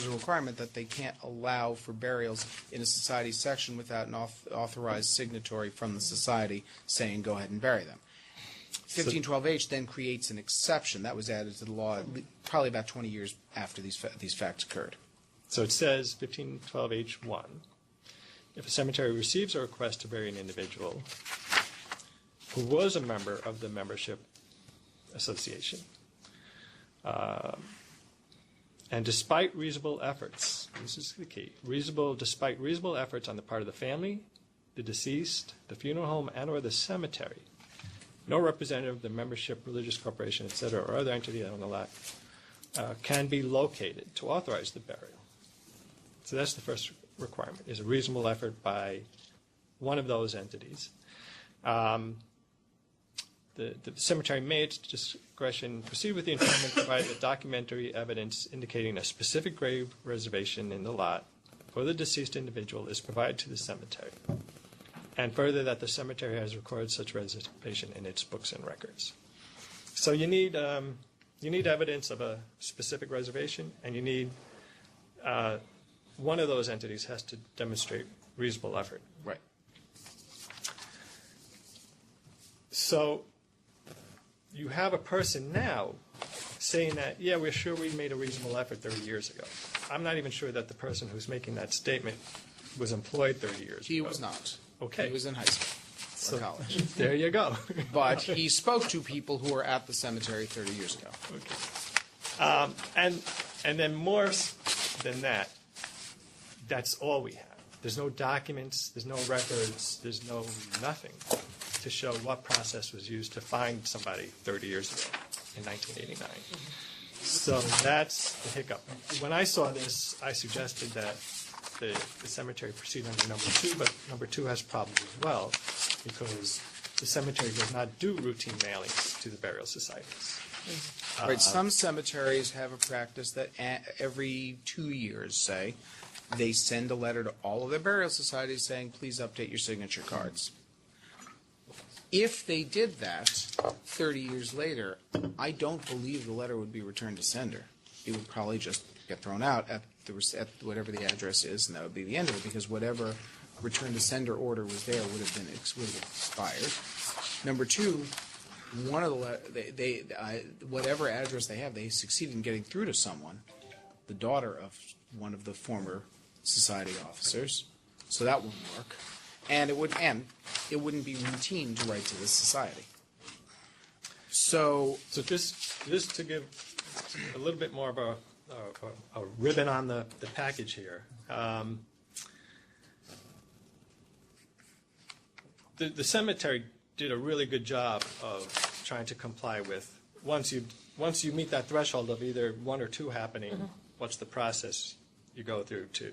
requirement that they can't allow for burials in a society section without an authorized signatory from the society saying go ahead and bury them. 1512H then creates an exception that was added to the law probably about 20 years after these facts occurred. So it says 1512H1, if a cemetery receives a request to bury an individual who was a member of the membership association, and despite reasonable efforts, this is the key, despite reasonable efforts on the part of the family, the deceased, the funeral home, and or the cemetery, no representative of the membership, religious corporation, etc., or other entity on the lot can be located to authorize the burial. So that's the first requirement, is a reasonable effort by one of those entities. The cemetery may, at its discretion, proceed with the interment provided that documentary evidence indicating a specific grave reservation in the lot for the deceased individual is provided to the cemetery. And further, that the cemetery has recorded such reservation in its books and records. So you need evidence of a specific reservation, and you need one of those entities has to demonstrate reasonable effort. Right. So you have a person now saying that, yeah, we're sure we made a reasonable effort 30 years ago. I'm not even sure that the person who's making that statement was employed 30 years He ago. was not. Okay. He was in high school or college. There you go. But he spoke to people who were at the cemetery 30 years ago. And then more than that, that's all we have. There's no documents, there's no records, there's no nothing to show what process was used to find somebody 30 years ago in 1989. So that's the hiccup. When I saw this, I suggested that the cemetery proceed under number 2, but number 2 has problems as well, because the cemetery does not do routine mailings to the burial societies. Right. Some cemeteries have a practice that every 2 years, say, they send a letter to all of their burial societies saying, please update your signature cards. If they did that 30 years later, I don't believe the letter would be returned to sender. It would probably just get thrown out at whatever the address is, and that would be the end of it, because whatever return to sender order was there would have expired. Number 2, one of the whatever address they have, they succeeded in getting through to someone, the daughter of one of the former society officers, so that wouldn't work. And it wouldn't be routine to write to the society. So just to give a little bit more of a ribbon on the package here. The cemetery did a really good job of trying to comply with, once you meet that threshold of either 1 or 2 happening, what's the process you go through to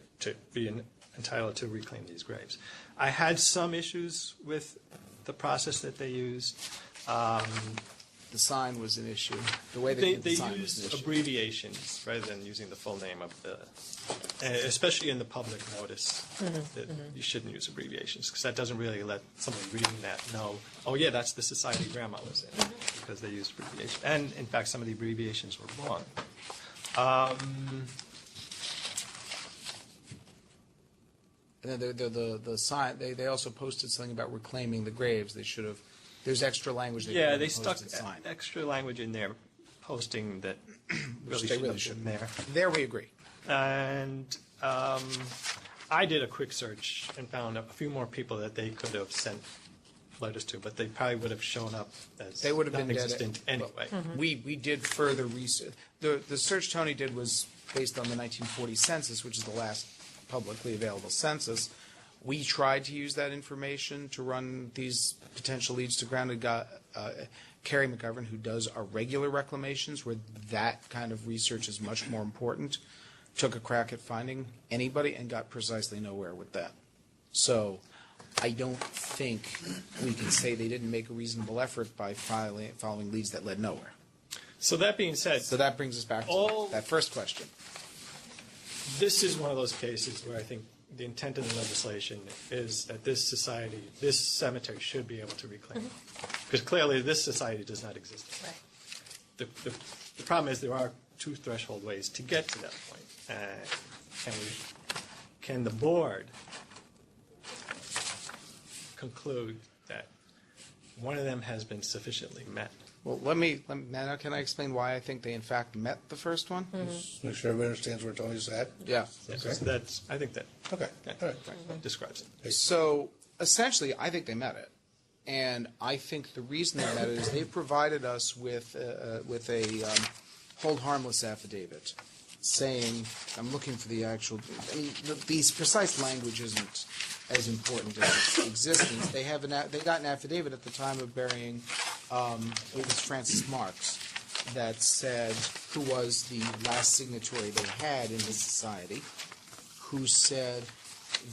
be entitled to reclaim these graves. I had some issues with the process that they used. the sign was an issue. The way they did the sign was an used issue. abbreviations rather than using the full name of the, especially in the public notice, that you shouldn't use abbreviations, because that doesn't really let somebody reading that know, oh yeah, that's the society grandma was in, because they used abbreviations. And in fact, some of the abbreviations were wrong. And then the sign, they also posted something about reclaiming the graves. They should have, there's extra language. Yeah, they posted stuck sign. extra language in there, posting that really they shouldn't really have shouldn't. been there. There we agree. And I did a quick search and found a few more people that they could have sent letters to, but they probably would have shown up as They would have been dead non-existent anyway. We did further research. The search Tony did was based on the 1940 census, which is the last publicly available census. We tried to use that information to run these potential leads to ground. Carrie McGovern, who does our regular reclamations, where that kind of research is much more important, took a crack at finding anybody and got precisely nowhere with that. So I don't think we can say they didn't make a reasonable effort by following leads that led nowhere. So that being said, So that brings us back to All- that first question. this is one of those cases where I think the intent of the legislation is that this society, this cemetery should be able to reclaim. Because clearly this society does not exist. Right. The problem is there are two threshold ways to get to that point. Can the board conclude that one of them has been sufficiently met? Well, now can I explain why I think they in fact met the first one? Make sure everybody understands where Tony's at. Yeah. So I think that Okay, all right. describes it. So essentially, I think they met it, and I think the reason they met it is they provided us with a hold harmless affidavit, saying, I'm looking for the actual. I mean, these precise language isn't as important as its existence. They got an affidavit at the time of burying. It was Francis Marks that said, who was the last signatory they had in the society, who said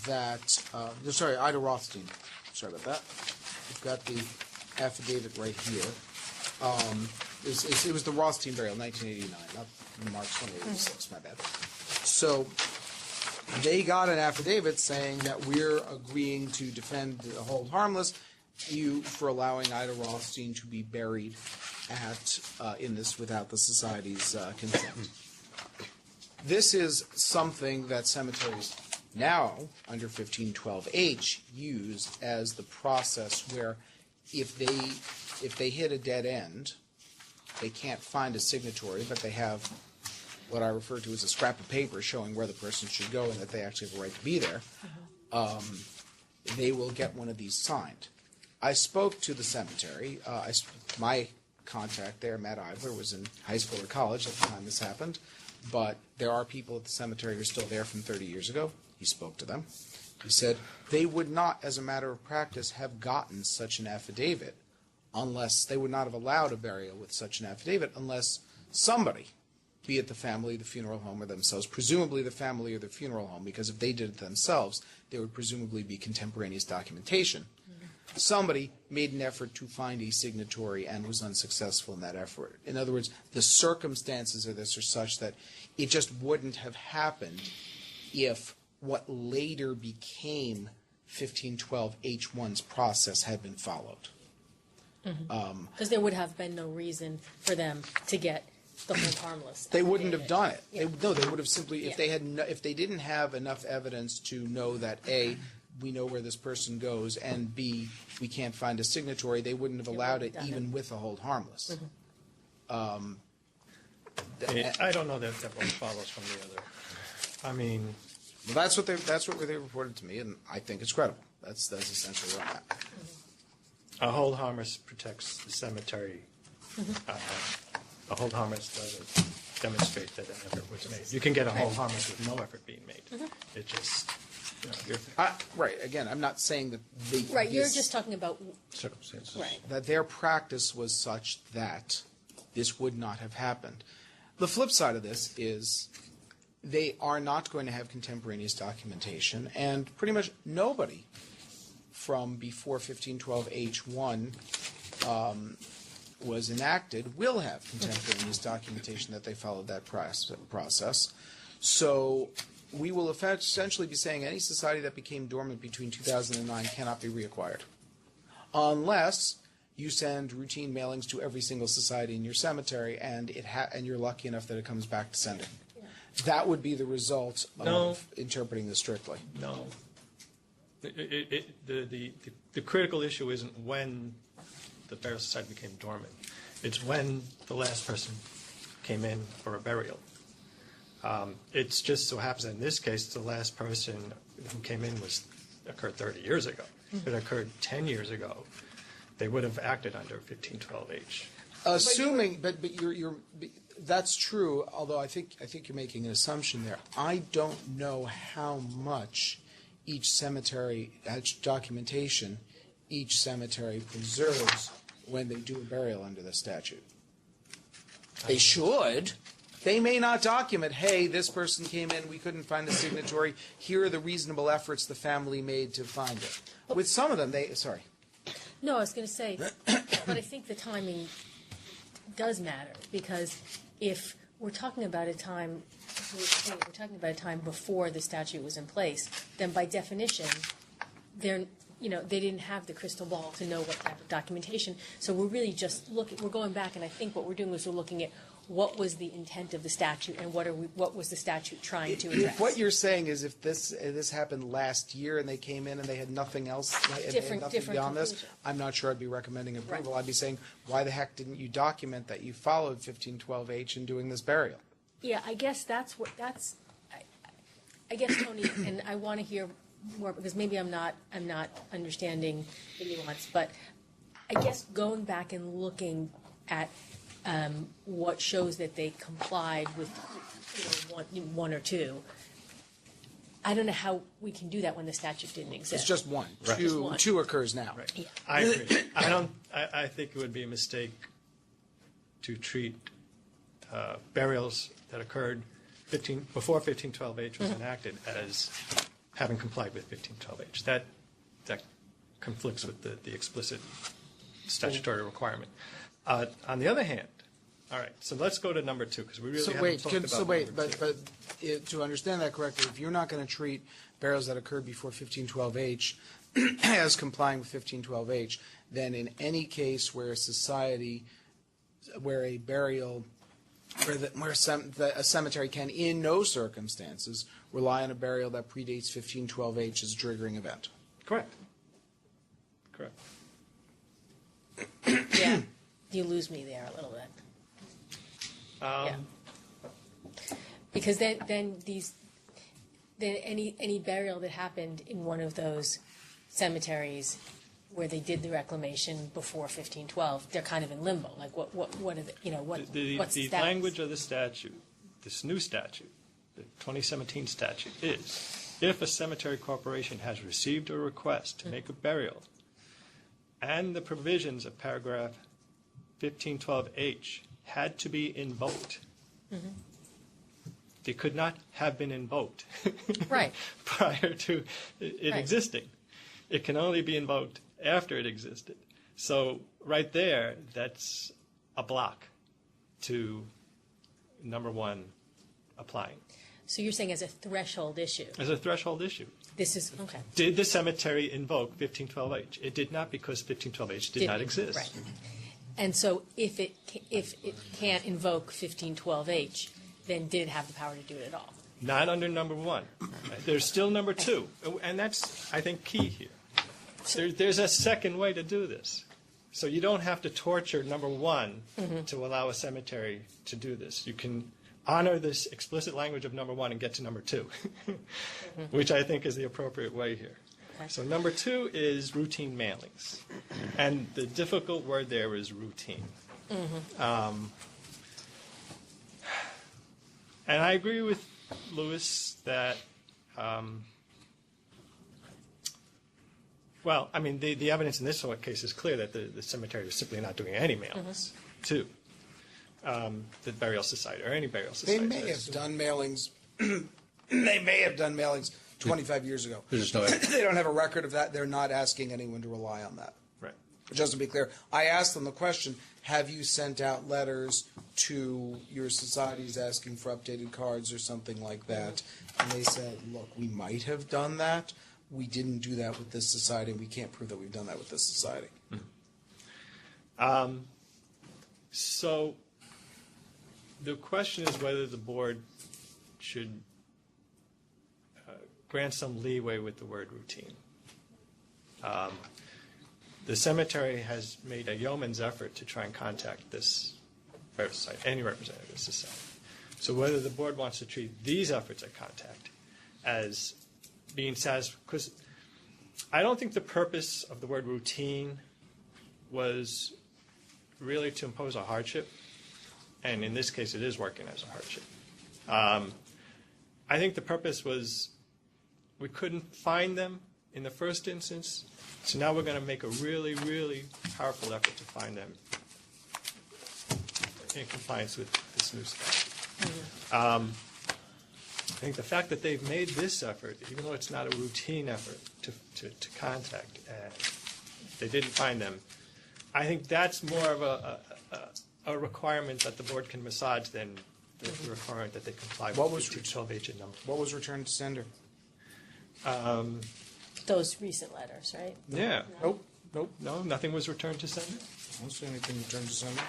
that, Ida Rothstein, sorry about that. We've got the affidavit right here. It was the Rothstein burial, 1989, not March 2086, my bad. So they got an affidavit saying that we're agreeing to defend the hold harmless you for allowing Ida Rothstein to be buried in this without the society's consent. This is something that cemeteries now, under 1512H, use as the process where if they hit a dead end, they can't find a signatory, but they have what I refer to as a scrap of paper showing where the person should go and that they actually have a right to be there. they will get one of these signed. I spoke to the cemetery. My contact there, Matt Ivler, was in high school or college at the time this happened, but there are people at the cemetery who are still there from 30 years ago. He spoke to them. He said they would not, as a matter of practice, have gotten such an affidavit unless they would not have allowed a burial with such an affidavit unless somebody, be it the family, the funeral home, or themselves, presumably the family or the funeral home, because if they did it themselves, there would presumably be contemporaneous documentation. Somebody made an effort to find a signatory and was unsuccessful in that effort. In other words, the circumstances of this are such that it just wouldn't have happened if what later became 1512H1's process had been followed. Because there would have been no reason for them to get the hold harmless. They wouldn't have done it. Yeah. They would have simply, if Yeah. they had, if they didn't have enough evidence to know that A, we know where this person goes, and B, we can't find a signatory, they wouldn't have allowed it wouldn't have done even with a hold harmless. Mm-hmm. I don't know that one follows from the other. I mean, Well, that's what they reported to me, and I think it's credible. That's essentially what happened. a hold harmless protects the cemetery. A hold harmless doesn't demonstrate that an effort was made. You can get a hold harmless with no effort being made. It just, Right, again, I'm not saying that Right, you're just talking about, Circumstances. right. that their practice was such that this would not have happened. The flip side of this is they are not going to have contemporaneous documentation, and pretty much nobody from before 1512H1 was enacted will have contemporaneous documentation that they followed that process. So we will essentially be saying any society that became dormant between 2009 cannot be reacquired, unless you send routine mailings to every single society in your cemetery, and and you're lucky enough that it comes back to sending. That would be the result of interpreting this strictly. no. The critical issue isn't when the burial society became dormant. It's when the last person came in for a burial. It's just so happens that in this case, the last person who came in occurred 30 years ago. If it occurred 10 years ago, they would have acted under 1512H. Assuming, but that's true. Although I think you're making an assumption there. I don't know how much each cemetery documentation each cemetery preserves when they do a burial under the statute. They should. They may not document, hey, this person came in, we couldn't find the signatory, here are the reasonable efforts the family made to find it. With some of them, sorry. No, I was going to say, but I think the timing does matter, because if we're talking about a time, before the statute was in place, then by definition, they didn't have the crystal ball to know what type of documentation. So we're really just we're going back, and I think what we're doing is we're looking at what was the intent of the statute and what was the statute trying to address. If what you're saying is if this happened last year and they came in and they had nothing else, Different beyond this, conclusion. I'm not sure I'd be recommending approval. Right. I'd be saying, why the heck didn't you document that you followed 1512H in doing this burial? Yeah, I guess I guess, Tony, and I want to hear more, because maybe I'm not understanding the nuance, but I guess going back and looking at what shows that they complied with one or two, I don't know how we can do that when the statute didn't exist. It's just one. Right. Just one. Two occurs now. Right. Yeah. I agree. I think it would be a mistake to treat burials that occurred before 1512H was enacted as having complied with 1512H. That conflicts with the explicit statutory requirement. On the other hand, all right, so let's go to number two, because we really haven't talked about number two. But to understand that correctly, if you're not going to treat burials that occurred before 1512H as complying with 1512H, then in any case where a society, where a burial, where a cemetery can, in no circumstances, rely on a burial that predates 1512H as a triggering event. Correct. Correct. Yeah, you lose me there a little bit. Yeah. Because then then any burial that happened in one of those cemeteries where they did the reclamation before 1512, they're kind of in limbo. Like what are the, what's the status? Language of the statute, this new statute, the 2017 statute, is if a cemetery corporation has received a request to make a burial and the provisions of paragraph 1512H had to be invoked, they could not have been invoked Right. prior to it existing. It can only be invoked after it existed. So right there, that's a block to number one applying. So you're saying as a threshold issue, As a threshold issue. this is, okay. Did the cemetery invoke 1512H? It did not, because 1512H did not exist. Right. And so if it can't invoke 1512H, then did it have the power to do it at all? Not under number one. There's still number two, and that's, I think, key here. There's a second way to do this. So you don't have to torture number one to allow a cemetery to do this. You can honor this explicit language of number one and get to number two, which I think is the appropriate way here. Okay. So number two is routine mailings. And the difficult word there is routine. And I agree with Louis that, well, I mean, the evidence in this case is clear that the cemetery was simply not doing any mailings to the burial society or any burial They society. may have done mailings. They may have done mailings 25 years ago. There's just no evidence. They don't have a record of that. They're not asking anyone to rely on that. Right. Just to be clear, I asked them the question, have you sent out letters to your societies asking for updated cards or something like that? And they said, look, we might have done that. We didn't do that with this society. We can't prove that we've done that with this society. So the question is whether the board should grant some leeway with the word routine. The cemetery has made a yeoman's effort to try and contact this burial society, any representative of the society. So whether the board wants to treat these efforts at contact as being satisfied, because I don't think the purpose of the word routine was really to impose a hardship, and in this case it is working as a hardship. I think the purpose was we couldn't find them in the first instance, so now we're going to make a really, really powerful effort to find them in compliance with this new statute. I think the fact that they've made this effort, even though it's not a routine effort to contact, they didn't find them, I think that's more of a requirement that the board can massage than the requirement that they comply with 12H and number. What was returned to sender? Those recent letters, right? Yeah. Nope. No, nothing was returned to sender? I don't see anything returned to sender.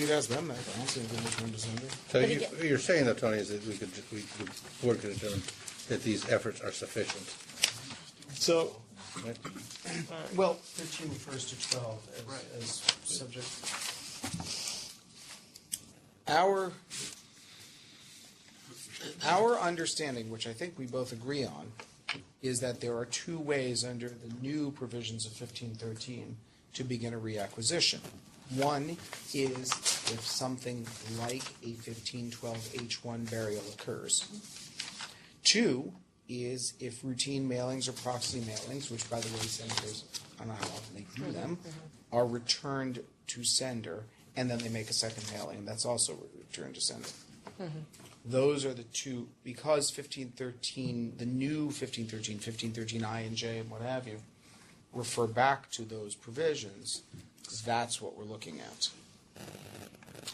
We'd ask them that. I don't see anything returned to sender. So But again- you're saying, though, Tony, is that the board could determine that these efforts are sufficient, So, right? Well, 13 refers to 12 as subject. Our understanding, which I think we both agree on, is that there are two ways under the new provisions of 1513 to begin a reacquisition. One is if something like a 1512H1 burial occurs. Two is if routine mailings or proxy mailings, which, by the way, senators, I don't know how often they do them, are returned to sender, and then they make a second mailing, and that's also returned to sender. Those are the two, because 1513, the new 1513, 1513I and J and what have you, refer back to those provisions, because that's what we're looking at.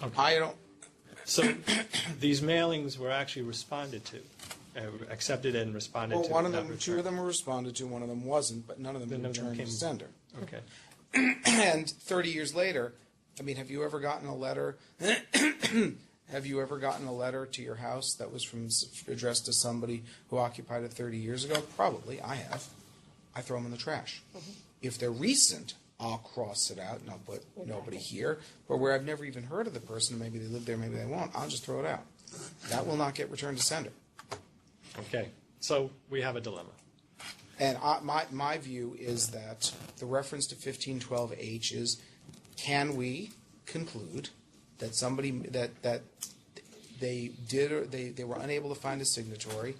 Okay. I don't, so these mailings were actually responded to, accepted and responded well, to. one of not them, returned. two of them were responded to, one of them wasn't, but none of them None of them returned to came- sender. Okay. And 30 years later, I mean, have you ever gotten a letter? Have you ever gotten a letter to your house that was addressed to somebody who occupied it 30 years ago? Probably, I have. I throw them in the trash. If they're recent, I'll cross it out and I'll put nobody here. But where I've never even heard of the person, maybe they live there, maybe they won't, I'll just throw it out. That will not get returned to sender. Okay, so we have a dilemma. And my view is that the reference to 1512H is, can we conclude that somebody, that they did, or they were unable to find a signatory,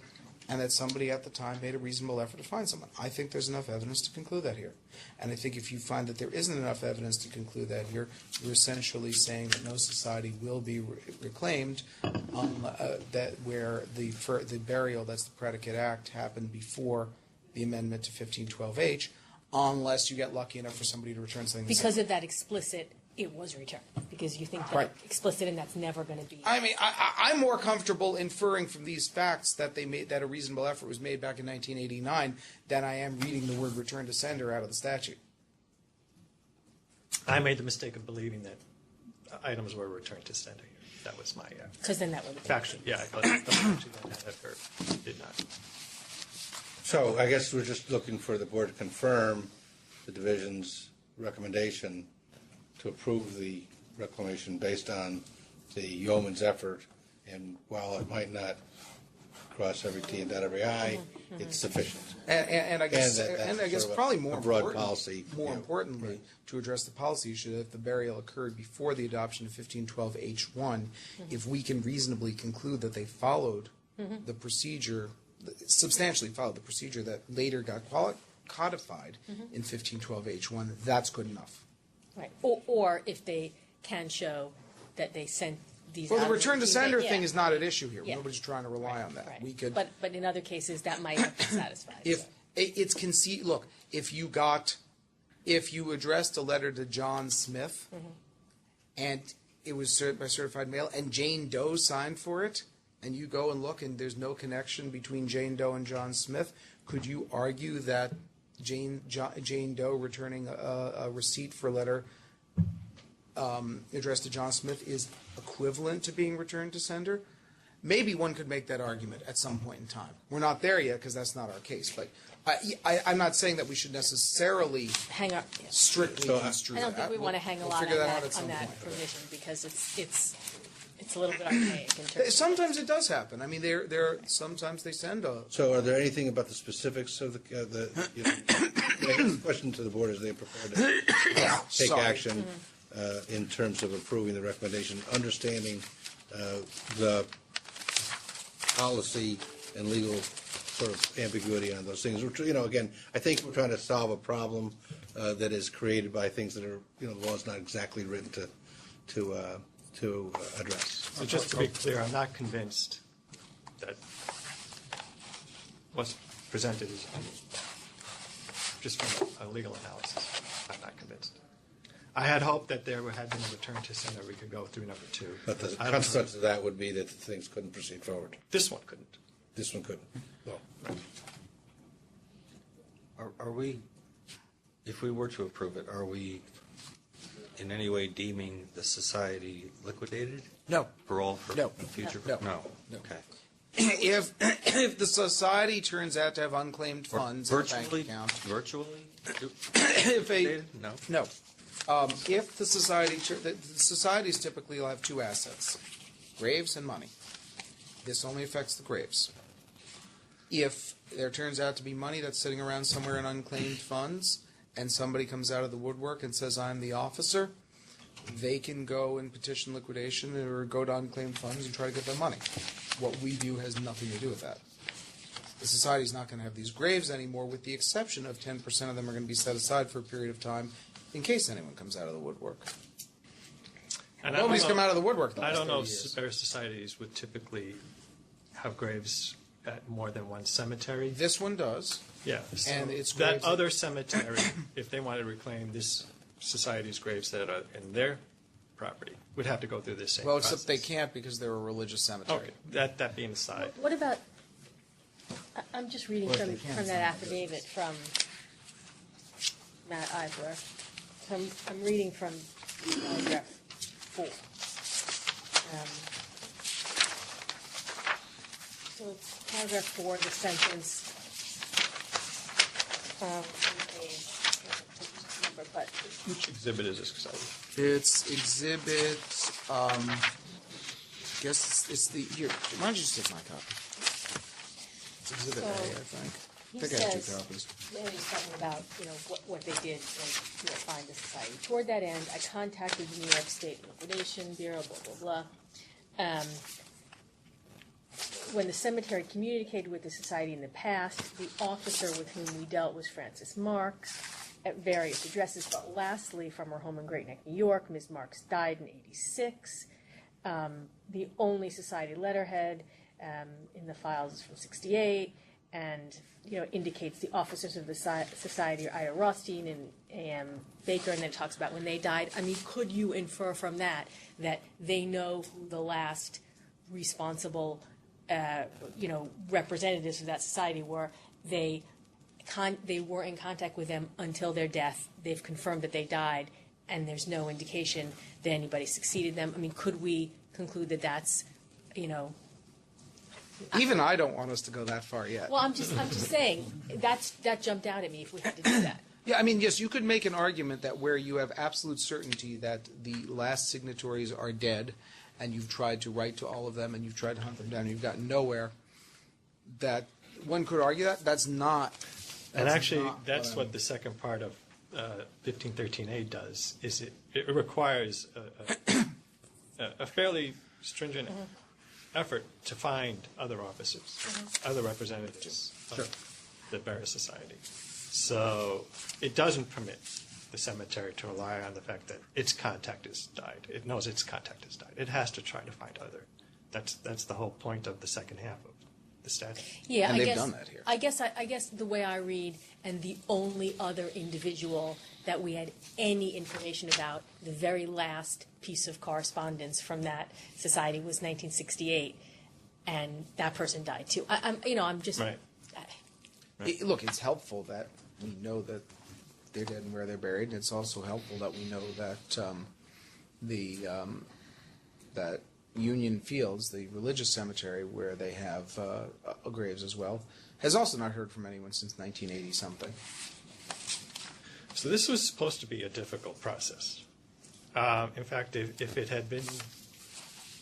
and that somebody at the time made a reasonable effort to find someone? I think there's enough evidence to conclude that here. And I think if you find that there isn't enough evidence to conclude that here, you're essentially saying that no society will be reclaimed that where the burial, that's the predicate act, happened before the amendment to 1512H, unless you get lucky enough for somebody to return something. Because of that explicit, it was returned, because you think that Right. explicit and that's never going to be. I mean, I'm more comfortable inferring from these facts that they made, that a reasonable effort was made back in 1989 than I am reading the word return to sender out of the statute. I made the mistake of believing that items were returned to sender. That was my Because then that would be. faction. Yeah, I thought that had or did not. So I guess we're just looking for the board to confirm the division's recommendation to approve the reclamation based on the yeoman's effort. And while it might not cross every T and dot every I, it's sufficient. And I guess, And that's sort of probably a more broad important, policy, more yeah. importantly, to address the policy issue, that if the burial occurred before the adoption of 1512H1, if we can reasonably conclude that they followed the procedure, substantially followed the procedure that later got codified in 1512H1, that's good enough. Right. Or if they can show that they sent these. Well, the out of return to routine, sender yeah. thing is not at issue here. Yeah. Nobody's trying to rely on that. Right. We could. But in other cases, that might have been satisfied. If so. it's look, if you addressed a letter to John Smith, and it was by certified mail, and Jane Doe signed for it, and you go and look, and there's no connection between Jane Doe and John Smith, could you argue that Jane Doe returning a receipt for a letter addressed to John Smith is equivalent to being returned to sender? Maybe one could make that argument at some point in time. We're not there yet because that's not our case. But I'm not saying that we should necessarily hang up. Yeah. strictly construe I don't that. think we want to hang a lot figure on that out that, at some point. provision because it's a little bit archaic in terms. Sometimes it does happen. I mean, sometimes they send a. So are there anything about the specifics of I guess the question to the board is, they prepared to take Sorry. action in terms of approving the recommendation, understanding the policy and legal sort of ambiguity on those things. Which, again, I think we're trying to solve a problem that is created by things that are, the law's not exactly written to address. So just to be clear, I'm not convinced that what's presented is just from a legal analysis. I'm not convinced. I had hoped that there had been a return to sender. We could go through number 2. But the I don't know. consequence of that would be that things couldn't proceed forward. This one couldn't. This one couldn't. No. Are we, if we were to approve it, are we in any way deeming the society liquidated? No. For No. future? No. No. No. Okay. If the society turns out to have unclaimed funds in a bank account, Virtually? if a No. no, if the societies typically will have two assets, graves and money. This only affects the graves. If there turns out to be money that's sitting around somewhere in unclaimed funds, and somebody comes out of the woodwork and says, I'm the officer, they can go and petition liquidation or go to unclaimed funds and try to get their money. What we do has nothing to do with that. The society's not going to have these graves anymore, with the exception of 10% of them are going to be set aside for a period of time in case anyone comes out of the woodwork. And Nobody's come out of the woodwork in the I last don't know 30 if years. better societies would typically have graves at more than one cemetery. This one does. Yeah. So And it's that graves- other cemetery, if they wanted to reclaim this society's graves that are in their property, would have to go through this same Well, process. except they can't because they're a religious cemetery. Okay, that being aside. What about? I'm just reading Well, from they can't that sign it. affidavit from Matt Eisler. I'm reading from paragraph 4. So it's paragraph 4, the sentence. Number, but Which exhibit is this society? It's exhibit, I guess it's the, here, why don't you just take my copy? It's Exhibit A, I think. He I think I have says, two copies. and he's talking about, what they did to, find the society. Toward that end, I contacted the New York State Liquidation Bureau, blah, blah, blah. When the cemetery communicated with the society in the past, the officer with whom we dealt was Francis Marks at various addresses. But lastly, from her home in Great Neck, New York, Ms. Marks died in '86. The only society letterhead in the files is from '68, and indicates the officers of the society are Ida Rothstein and A.M. Baker, and then it talks about when they died. I mean, could you infer from that they know who the last responsible, representatives of that society were? They were in contact with them until their death. They've confirmed that they died, and there's no indication that anybody succeeded them. I mean, could we conclude that that's, Even I don't want us to go that far yet. Well, I'm just saying that jumped out at me if we had to do that. Yeah, I mean, yes, you could make an argument that where you have absolute certainty that the last signatories are dead, and you've tried to write to all of them, and you've tried to hunt them down, and you've gotten nowhere, that one could argue that. That's not. And actually, that's what the second part of 1513A does, is it requires a fairly stringent effort to find other officers, other representatives of the burial society. So it doesn't permit the cemetery to rely on the fact that its contact has died. It knows its contact has died. It has to try to find other. That's the whole point of the second half of the statute. Yeah, And I they've guess, done that here. I guess the way I read, and the only other individual that we had any information about, the very last piece of correspondence from that society was 1968, and that person died too. I'm just. Right. Look, it's helpful that we know that they're dead and where they're buried, and it's also helpful that we know that that Union Fields, the religious cemetery where they have graves as well, has also not heard from anyone since 1980 something. So this was supposed to be a difficult process. In fact, if it had been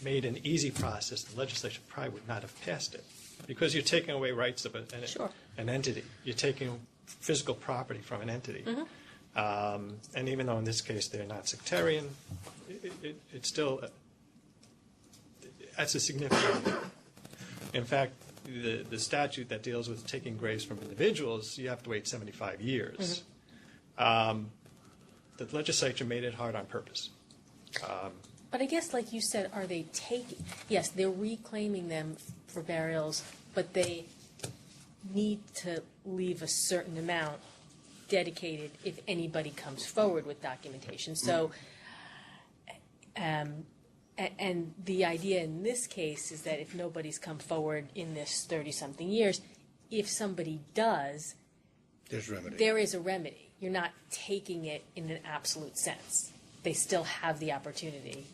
made an easy process, the legislature probably would not have passed it, because you're taking away rights of an entity. You're taking physical property from an entity. And even though in this case they're not sectarian, it's still that's a significant. In fact, the statute that deals with taking graves from individuals, you have to wait 75 years. The legislature made it hard on purpose. But I guess, like you said, are they taking? Yes, they're reclaiming them for burials, but they need to leave a certain amount dedicated if anybody comes forward with documentation. So, and the idea in this case is that if nobody's come forward in this 30-something years, if somebody does, there is a remedy. You're not taking it in an absolute sense. They still have the opportunity.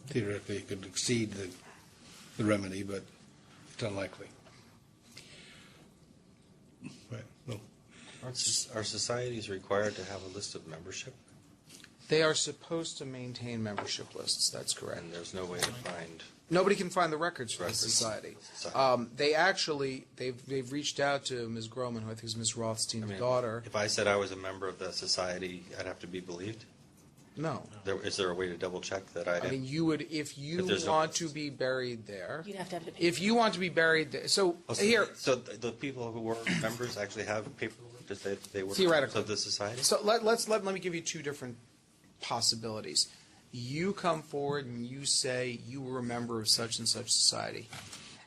Theoretically, it could exceed the remedy, but it's unlikely. Right. No. Are societies required to have a list of membership? They are supposed to maintain membership lists. That's correct. And there's no way to find. Nobody can find the records for the society. They've reached out to Ms. Groman, who I think is Ms. Rothstein's daughter. If I said I was a member of that society, I'd have to be believed? No. Is there a way to double check that I mean, you would, if you want to be buried there. You'd have to have the paper. If you want to be buried there, so the people who were members actually have paperwork to say that they were members of the society? So let me give you two different possibilities. You come forward and you say you were a member of such and such society.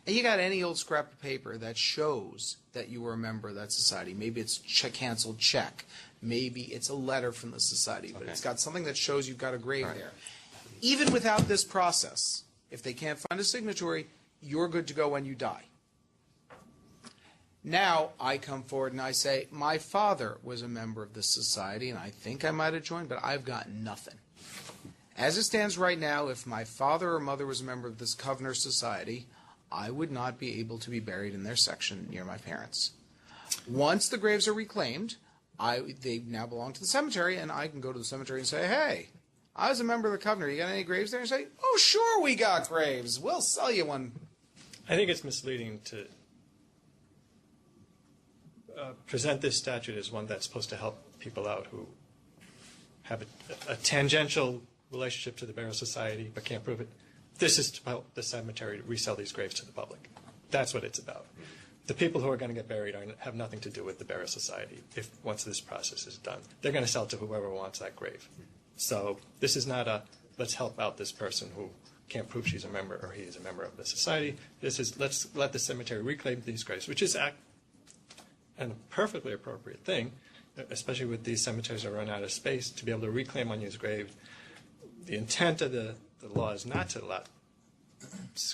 And you got any old scrap of paper that shows that you were a member of that society. Maybe it's a canceled check. Maybe it's a letter from the society. But it's got something that shows you've got a grave there. Even without this process, if they can't find a signatory, you're good to go when you die. Now I come forward and I say, my father was a member of this society, and I think I might have joined, but I've got nothing. As it stands right now, if my father or mother was a member of this Covenor society, I would not be able to be buried in their section near my parents. Once the graves are reclaimed, they now belong to the cemetery, and I can go to the cemetery and say, hey, I was a member of the Covenor. You got any graves there? And say, oh, sure, we got graves. We'll sell you one. I think it's misleading to present this statute as one that's supposed to help people out who have a tangential relationship to the Burial Society but can't prove it. This is to help the cemetery to resell these graves to the public. That's what it's about. The people who are going to get buried have nothing to do with the Burial Society once this process is done. They're going to sell to whoever wants that grave. So this is not a let's help out this person who can't prove she's a member or he is a member of the society. This is let's let the cemetery reclaim these graves, which is a perfectly appropriate thing, especially with these cemeteries that run out of space, to be able to reclaim unused graves. The intent of the law is not to let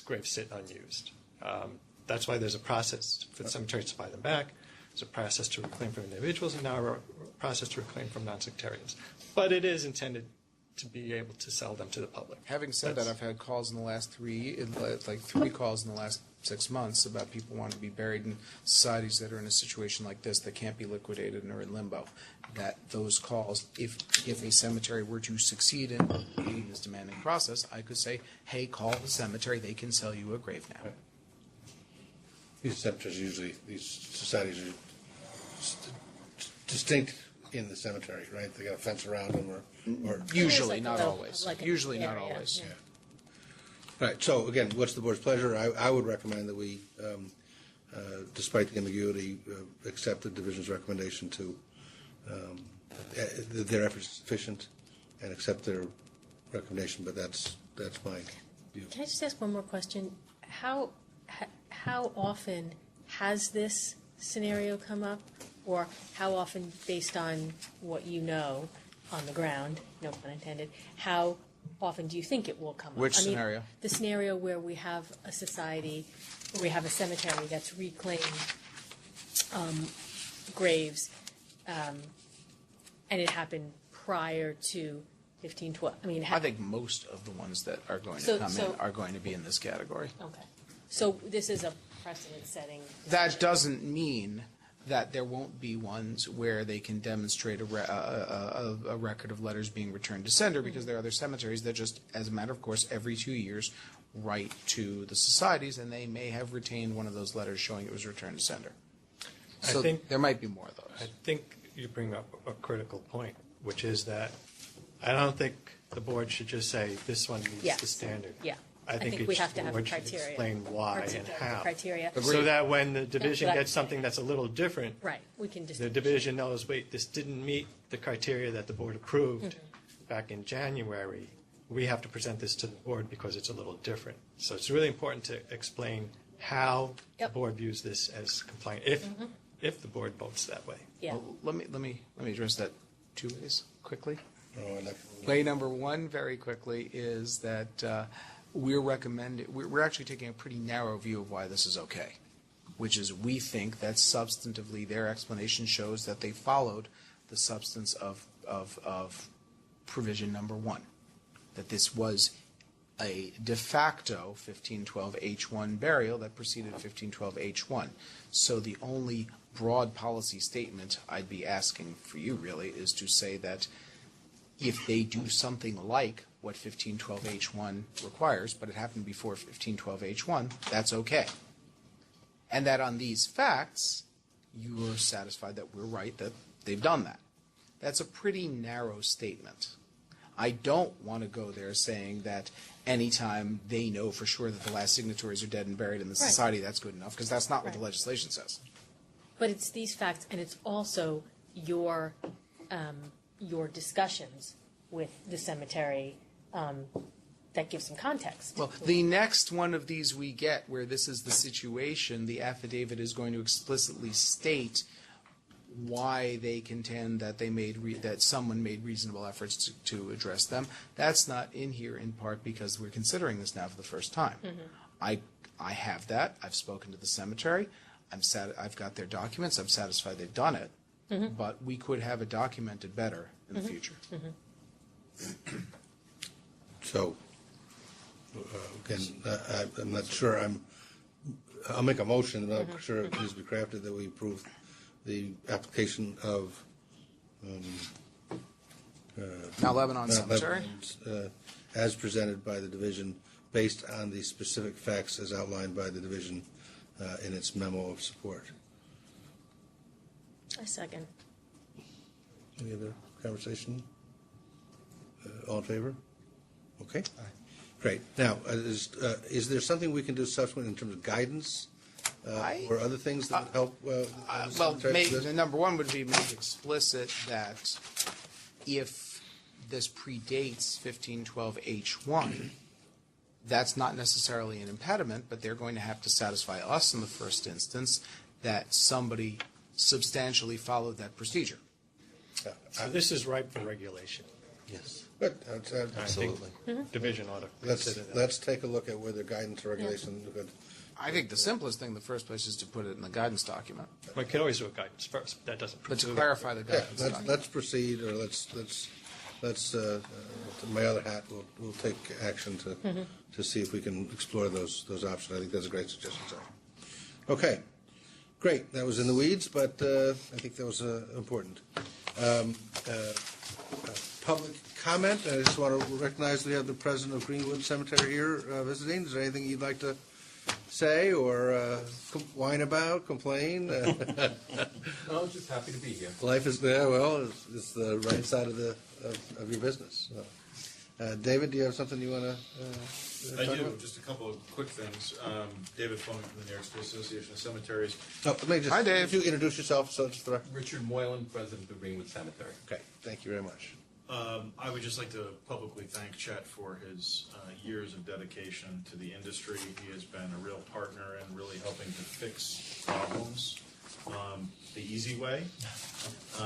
graves sit unused. That's why there's a process for the cemeteries to buy them back. There's a process to reclaim from individuals, and now a process to reclaim from non-sectarians. But it is intended to be able to sell them to the public. Having said that, I've had calls in the last three calls in the last 6 months about people wanting to be buried in societies that are in a situation like this that can't be liquidated and are in limbo. That those calls, if a cemetery were to succeed in creating this demanding process, I could say, hey, call the cemetery, they can sell you a grave now. These cemeteries usually, these societies are distinct in the cemetery, right? They got a fence around them, or Usually, Like not a- always. like an Usually, not area, always. yeah. Right, so again, what's the board's pleasure? I would recommend that we, despite the ambiguity, accept the division's recommendation to, that their effort is sufficient, and accept their recommendation, but that's my view. Can I just ask one more question? How often has this scenario come up, or how often, based on what you know on the ground, no pun intended, how often do you think it will come up? Which scenario? The scenario where we have a society, where we have a cemetery that's reclaimed graves, and it happened prior to 1512. I mean, I think most of the ones that are going to So- come so- in are going to be in this category. okay. So this is a precedent-setting. That doesn't mean that there won't be ones where they can demonstrate a record of letters being returned to sender, because there are other cemeteries that just, as a matter of course, every 2 years write to the societies, and they may have retained one of those letters showing it was returned to sender. I So think- there might be more of I those. think you bring up a critical point, which is that I don't think the board should just say this one meets Yes. the standard. Yeah. I think we each have to have a board should criteria. explain why and Particular how. criteria. So that when the division but I- gets something that's a little different, Right, we can just. the division knows, wait, this didn't meet the criteria that the board approved back in January. We have to present this to the board because it's a little different. So it's really important to explain how the Yep. board views this as compliant, if the board votes that way. Yeah. Well, let me address that 2 ways quickly. Oh, and Way number one, very quickly, is that we're actually taking a pretty narrow view of why this is okay, which is we think that substantively their explanation shows that they followed the substance of provision number one, that this was a de facto 1512H1 burial that preceded 1512H1. So the only broad policy statement I'd be asking for you really is to say that if they do something like what 1512H1 requires, but it happened before 1512H1, that's okay. And that on these facts, you're satisfied that we're right, that they've done that. That's a pretty narrow statement. I don't want to go there saying that anytime they know for sure that the last signatories are dead and buried in the Right. society, that's good enough, because that's not what the Right. legislation says. But it's these facts, and it's also your discussions with the cemetery that give some context. Well, the next one of these we get where this is the situation, the affidavit is going to explicitly state why they contend that that someone made reasonable efforts to address them. That's not in here in part because we're considering this now for the first time. I have that. I've spoken to the cemetery. I've got their documents. I'm satisfied they've done it. But we could have it documented better in the future. So, again, I'm not sure, I'll make a motion, but I'm not sure it needs to be crafted that we approve the application of Now, Lebanon Cemetery. as presented by the division, based on the specific facts as outlined by the division in its memo of support. I second. Any other conversation? All in favor? Okay. Great. Now, is there something we can do subsequent in terms of guidance or other things that would help? Well, the number one would be made explicit that if this predates 1512H1, that's not necessarily an impediment, but they're going to have to satisfy us in the first instance that somebody substantially followed that procedure. So this is ripe for regulation. Yes. Good. Absolutely. Division ought to consider that. Let's take a look at whether guidance or regulation could. I think the simplest thing in the first place is to put it in the guidance document, We can always do a guidance first. That doesn't but to preclude. clarify the Yeah, guidance document. let's proceed, or let's my other hat, we'll take action to see if we can explore those options. I think that's a great suggestion, sir. Okay, great. That was in the weeds, but I think that was important. Public comment. I just want to recognize we have the president of Greenwood Cemetery here visiting. Is there anything you'd like to say or whine about, complain? No, just happy to be here. Life is there. Well, it's the right side of your business. So. David, do you have something you want to? I do. Just a couple of quick things. David Fung from the New York State Association of Cemeteries. Oh, let me just. Hi, Dave. If you introduce yourself, so just for. Richard Moylan, president of Greenwood Cemetery. Okay. Thank you very much. I would just like to publicly thank Chet for his years of dedication to the industry. He has been a real partner in really helping to fix problems the easy way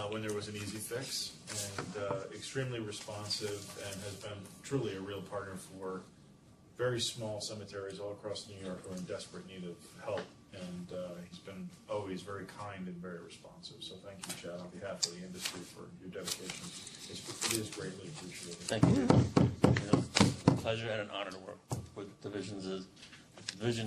when there was an easy fix, and extremely responsive, and has been truly a real partner for very small cemeteries all across New York who are in desperate need of help. And he's been always very kind and very responsive. So thank you, Chad, on behalf of the industry for your dedication. It is greatly appreciated. Thank you. It's a pleasure and an honor to work with division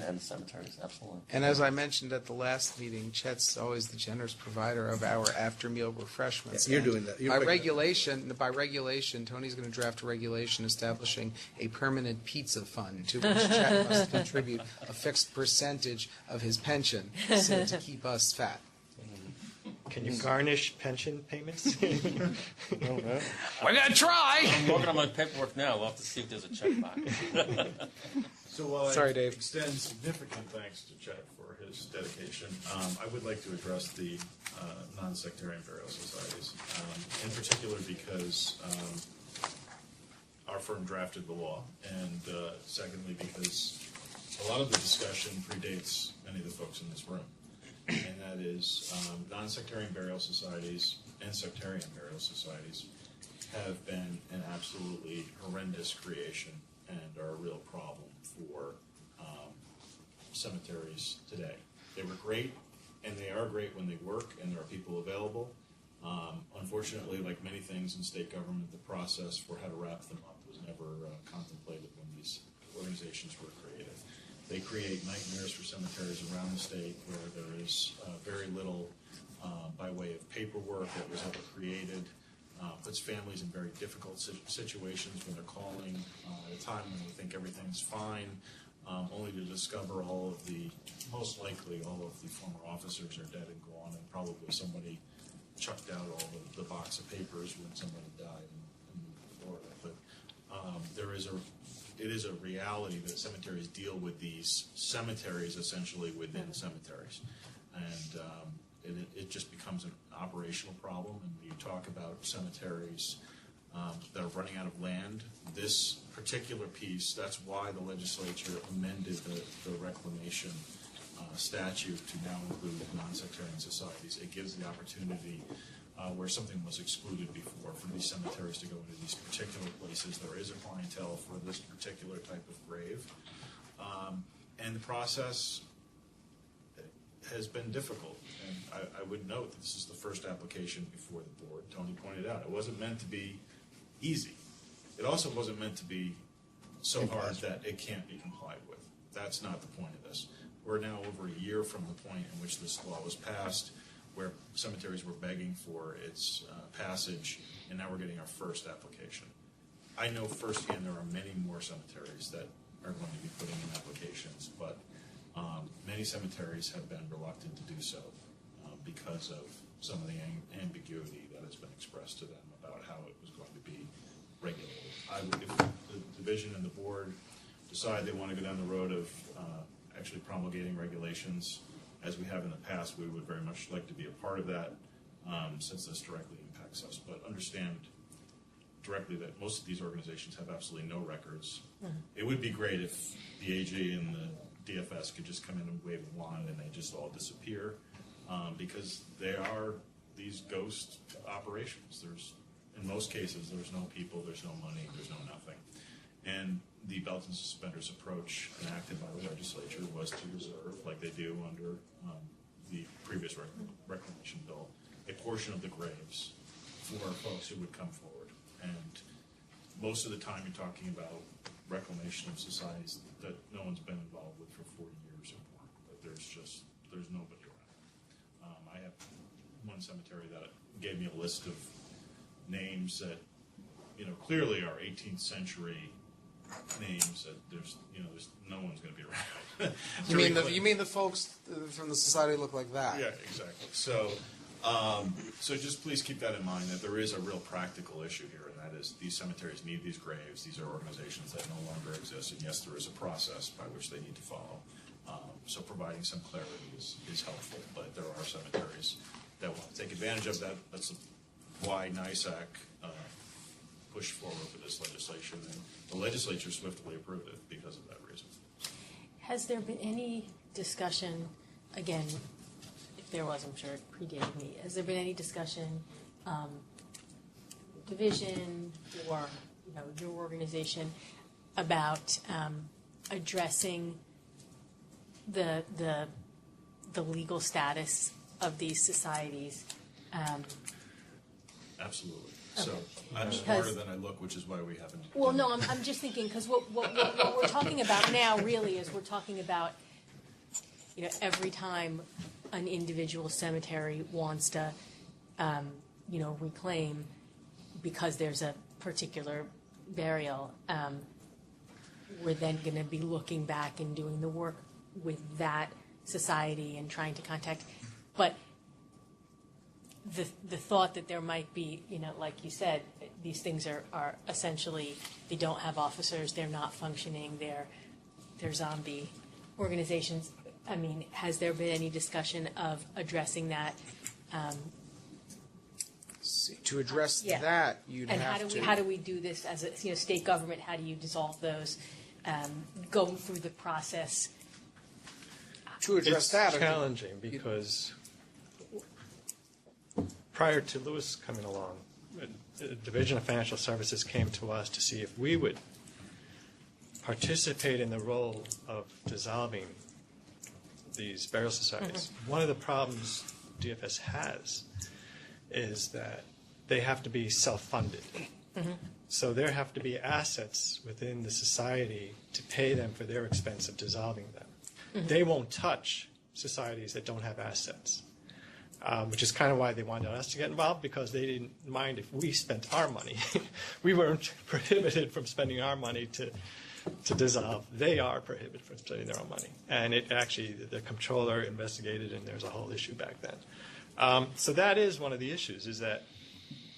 and cemeteries. Absolutely. And as I mentioned at the last meeting, Chet's always the generous provider of our after-meal refreshments. Yeah, you're And doing that. You're By picking regulation, Tony's going to draft a regulation establishing a permanent pizza fund to which Chet must contribute a fixed percentage of his pension so to keep us fat. Can you garnish pension payments? We're going to try! I'm working on my paperwork now. We'll have to see if there's a check box. So while Sorry, I Dave. extend significant thanks to Chet for his dedication, I would like to address the non-sectarian burial societies, in particular because our firm drafted the law, and secondly because a lot of the discussion predates many of the folks in this room, and that is non-sectarian burial societies and sectarian burial societies have been an absolutely horrendous creation and are a real problem for cemeteries today. They were great, and they are great when they work and there are people available. Unfortunately, like many things in state government, the process for how to wrap them up was never contemplated when these organizations were created. They create nightmares for cemeteries around the state where there is very little by way of paperwork that was ever created. Puts families in very difficult situations when they're calling at a time when they think everything's fine, only to discover most likely all of the former officers are dead and gone, and probably somebody chucked out all the box of papers when somebody died in Florida. But it is a reality that cemeteries deal with these cemeteries essentially within cemeteries, and it just becomes an operational problem. And when you talk about cemeteries that are running out of land, this particular piece, that's why the legislature amended the reclamation statute to now include non-sectarian societies. It gives the opportunity where something was excluded before for these cemeteries to go into these particular places. There is a clientele for this particular type of grave. And the process has been difficult. And I would note that this is the first application before the board. Tony pointed out it wasn't meant to be easy. It also wasn't meant to be so hard that it can't be complied with. That's not the point of this. We're now over a year from the point in which this law was passed, where cemeteries were begging for its passage, and now we're getting our first application. I know firsthand there are many more cemeteries that are going to be putting in applications, but many cemeteries have been reluctant to do so because of some of the ambiguity that has been expressed to them about how it was going to be regulated. If the division and the board decide they want to go down the road of actually promulgating regulations, as we have in the past, we would very much like to be a part of that, since this directly impacts us. But understand directly that most of these organizations have absolutely no records. It would be great if the AG and the DFS could just come in and wave a wand and they just all disappear, because they are these ghost operations. In most cases, there's no people, there's no money, there's no nothing. And the belt and suspenders approach enacted by the legislature was to reserve, like they do under the previous reclamation bill, a portion of the graves for folks who would come forward. And most of the time you're talking about reclamation of societies that no one's been involved with for 40 years or more. But there's nobody around. I have one cemetery that gave me a list of names that, clearly are 18th century names that there's no one's going to be around. You mean the folks from the society look like that? Yeah, exactly. So just please keep that in mind, that there is a real practical issue here, and that is these cemeteries need these graves. These are organizations that no longer exist, and yes, there is a process by which they need to follow. So providing some clarity is helpful, but there are cemeteries that want to take advantage of that. That's why NYSAC pushed forward with this legislation, and the legislature swiftly approved it because of that reason. Has there been any discussion, again, if there was, I'm sure it predated me, has there been any discussion, division or your organization, about addressing the legal status of these societies? Absolutely. So Okay. I'm smarter than I look, which is why we haven't. Well, no, I'm just thinking, because what we're talking about now really is we're talking about, every time an individual cemetery wants to, reclaim because there's a particular burial, we're then going to be looking back and doing the work with that society and trying to contact. But the thought that there might be, like you said, these things are essentially, they don't have officers, they're not functioning, they're zombie organizations. I mean, has there been any discussion of addressing that? To address Yeah. that, you'd And have to. how do we do this as a state government? How do you dissolve those? Going through the process. To address It's that, challenging because prior to Lewis coming along, the Division of Financial Services came to us to see if we would participate in the role of dissolving these burial societies. One of the problems DFS has is that they have to be self-funded. So there have to be assets within the society to pay them for their expense of dissolving them. They won't touch societies that don't have assets, which is kind of why they wanted us to get involved, because they didn't mind if we spent our money. We weren't prohibited from spending our money to dissolve. They are prohibited from spending their own money. And it actually, the comptroller investigated, and there's a whole issue back then. So that is one of the issues, is that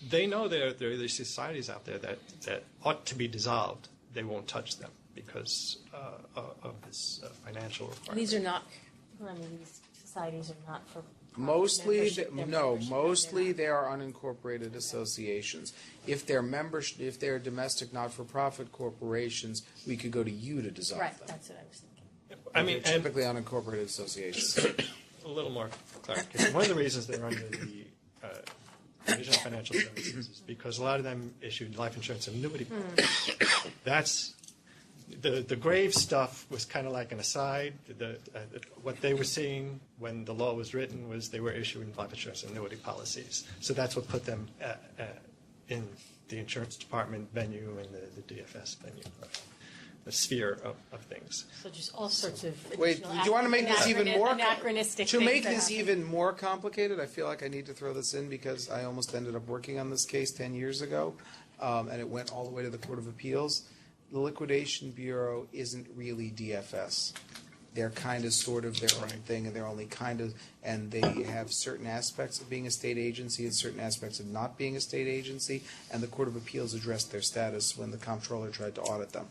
they know there are these societies out there that ought to be dissolved. They won't touch them because of this financial requirement. These are not. These societies are not for. mostly, membership. They're membership, mostly they're they are unincorporated associations. If they're domestic not-for-profit corporations, we could go to you to dissolve Right, them. that's what I was thinking. I mean, They're and typically unincorporated associations. a little more clarification. One of the reasons they're under the Division of Financial Services is because a lot of them issued life insurance annuity plans. That's the grave stuff was kind of like an aside. What they were seeing when the law was written was they were issuing life insurance annuity policies. So that's what put them in the insurance department venue and the DFS venue, the sphere of things. So just all sorts of. Wait, additional do you want to make this even more anachronistic? to things make that this happen. even more complicated? I feel like I need to throw this in because I almost ended up working on this case 10 years ago, and it went all the way to the Court of Appeals. The Liquidation Bureau isn't really DFS. they're kind of sort of their own thing, and they're only kind of, and they have certain aspects of being a state agency and certain aspects of not being a state agency, and the Court of Appeals addressed their status when the comptroller tried to audit them.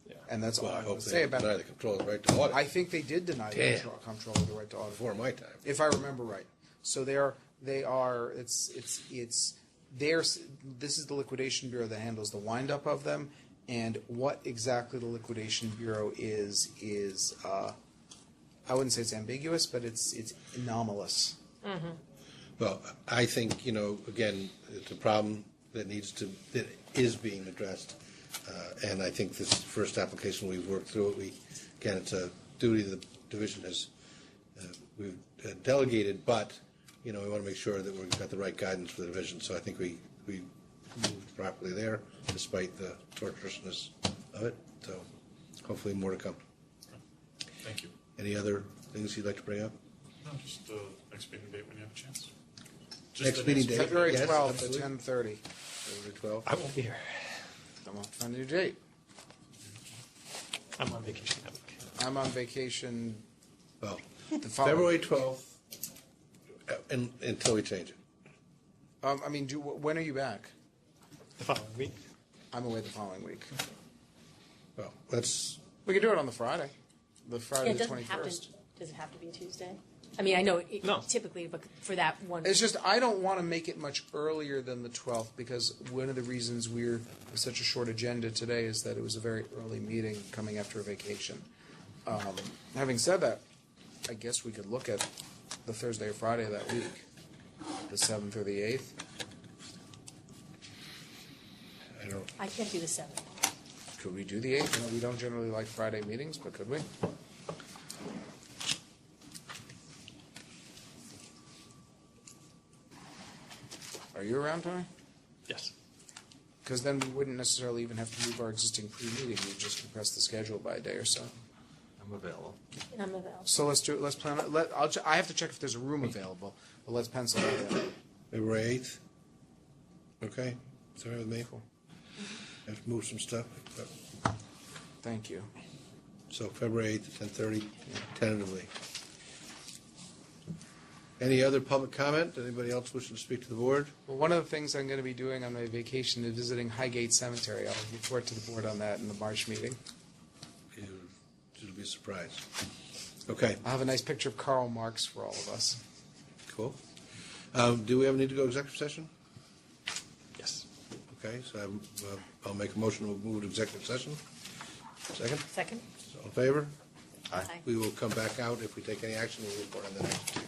Yeah. And that's all Well, I I have hope to they say about deny it. the controller's right to audit. I think they did deny the Damn. comptroller the right to audit. Before my time. If I remember right. So this is the liquidation bureau that handles the windup of them, and what exactly the liquidation bureau is I wouldn't say it's ambiguous, but it's anomalous. Well, I think, again, it's a problem that is being addressed. And I think this first application, we've worked through it. Again, it's a duty the division has, we've delegated, but, we want to make sure that we've got the right guidance for the division. So I think we moved properly there, despite the tortuousness of it. So hopefully more to come. Thank you. Any other things you'd like to bring up? No, just next meeting date when you have a chance. Next meeting date? February Yes, 12th absolutely. at 10:30. February 12th. I won't be here. I'm on a new date. I'm on vacation that week. I'm on vacation Well, the following. February 12th, until we change it. When are you back? The following week. I'm away the following week. Well, let's, We can do it on the Friday. The Yeah, Friday it the doesn't have 21st. to, does it have to be a Tuesday? I mean, I know No. typically, but for that one. It's just I don't want to make it much earlier than the 12th because one of the reasons we're with such a short agenda today is that it was a very early meeting coming after a vacation. Having said that, I guess we could look at the Thursday or Friday of that week, the 7th or the 8th. I can't do the 7th. Could we do the 8th? We don't generally like Friday meetings, but could we? Are you around, Tony? Yes. Because then we wouldn't necessarily even have to move our existing pre-meeting. We'd just compress the schedule by a day or so. I'm available. And I'm available. So let's do it. Let's plan it. I have to check if there's a room available, but let's pencil that in. February 8th? Okay, is that all right with me? Cool. Have to move some stuff. But- Thank you. So February 8th, 10:30, tentatively. Any other public comment? Anybody else wishing to speak to the board? Well, one of the things I'm going to be doing on my vacation is visiting Highgate Cemetery. I'll report to the board on that in the March meeting. It'll be a surprise. Okay, I'll have a nice picture of Karl Marx for all of us. cool. Do we ever need to go executive session? Yes. Okay, so I'll make a motion to move to executive session. Second? Second? All in favor? Aye. We will come back out. If we take any action, we'll report on the next.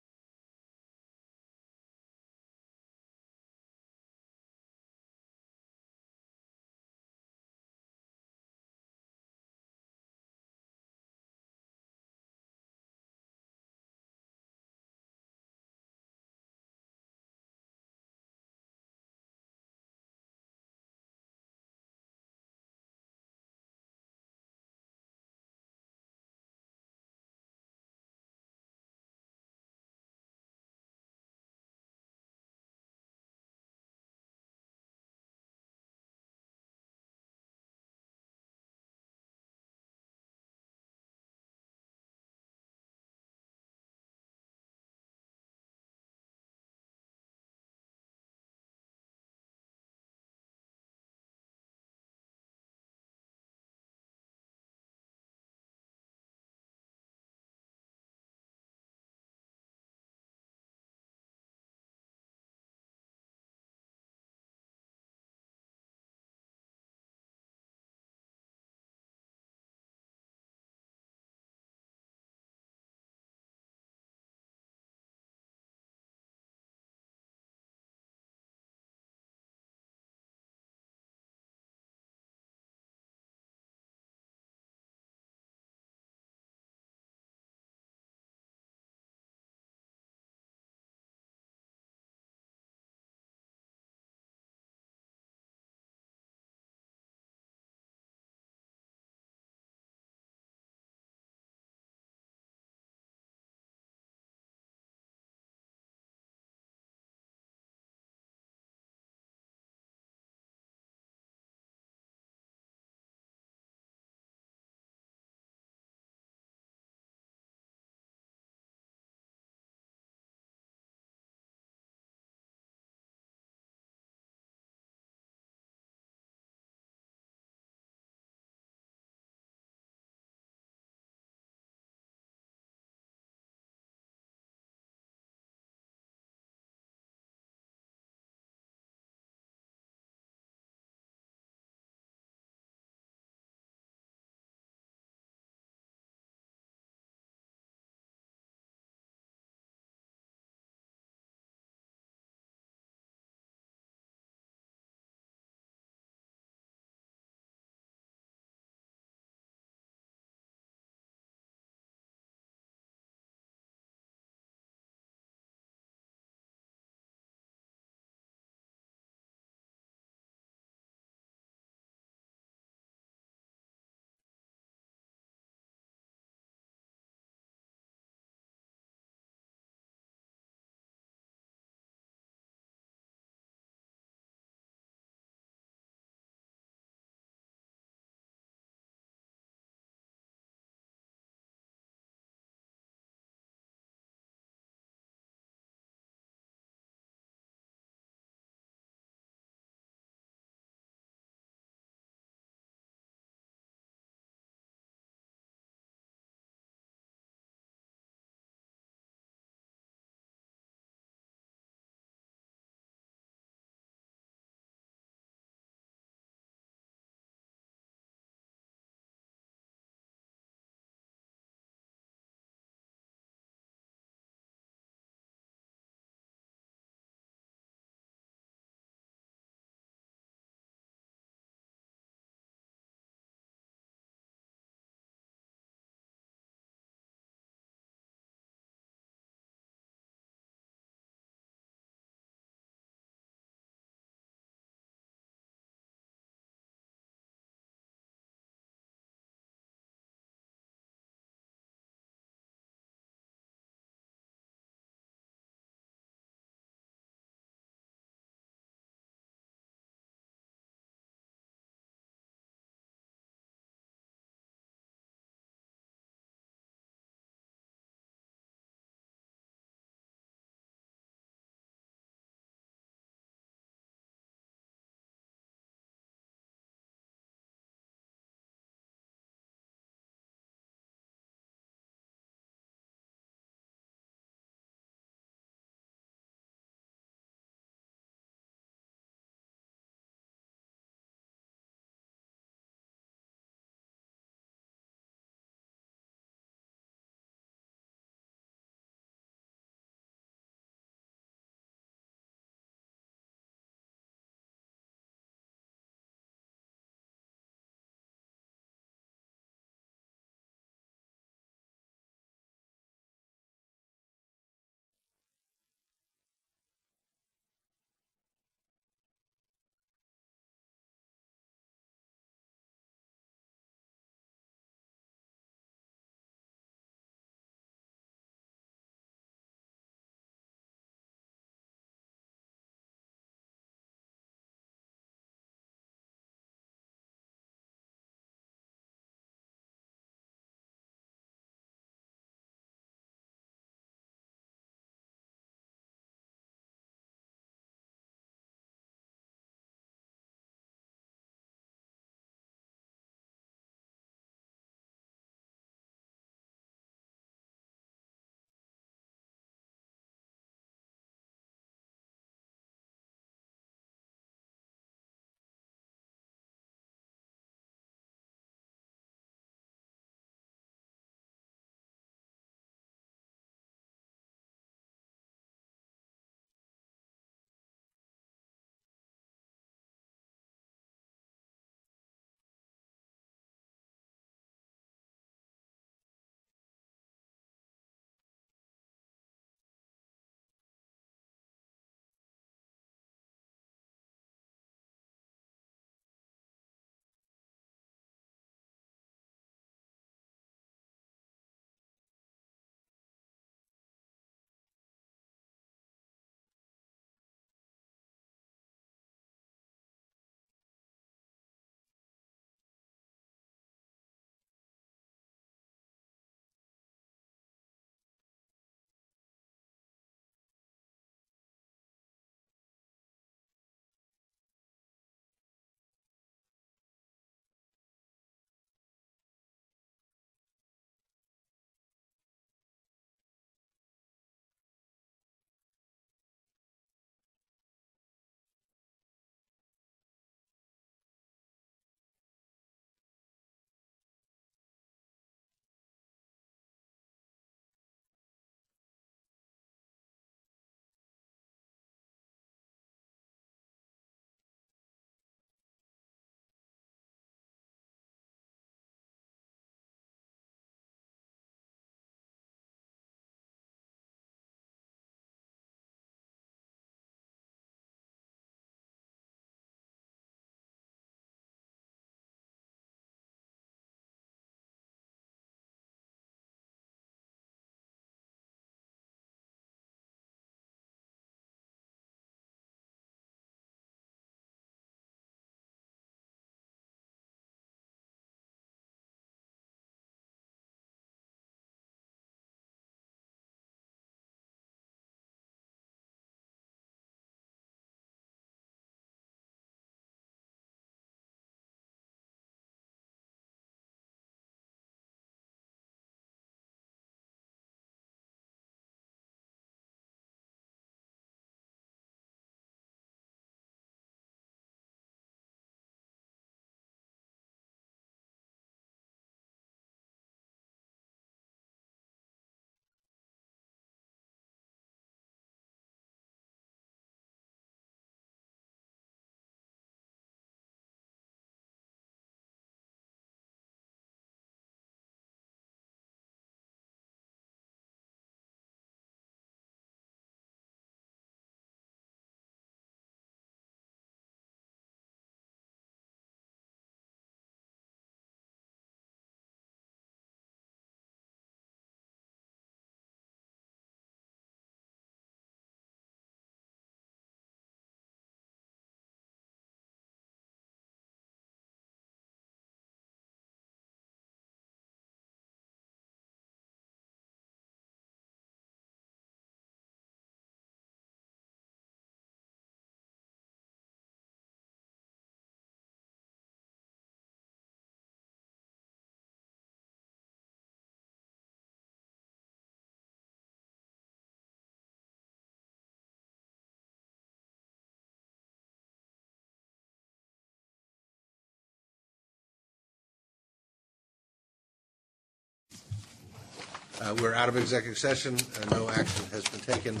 We're out of executive session. No action has been taken.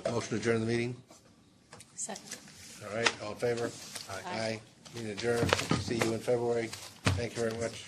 Motion to adjourn the meeting. Second. All right, all in favor? Aye. Meeting adjourned. See you in February. Thank you very much.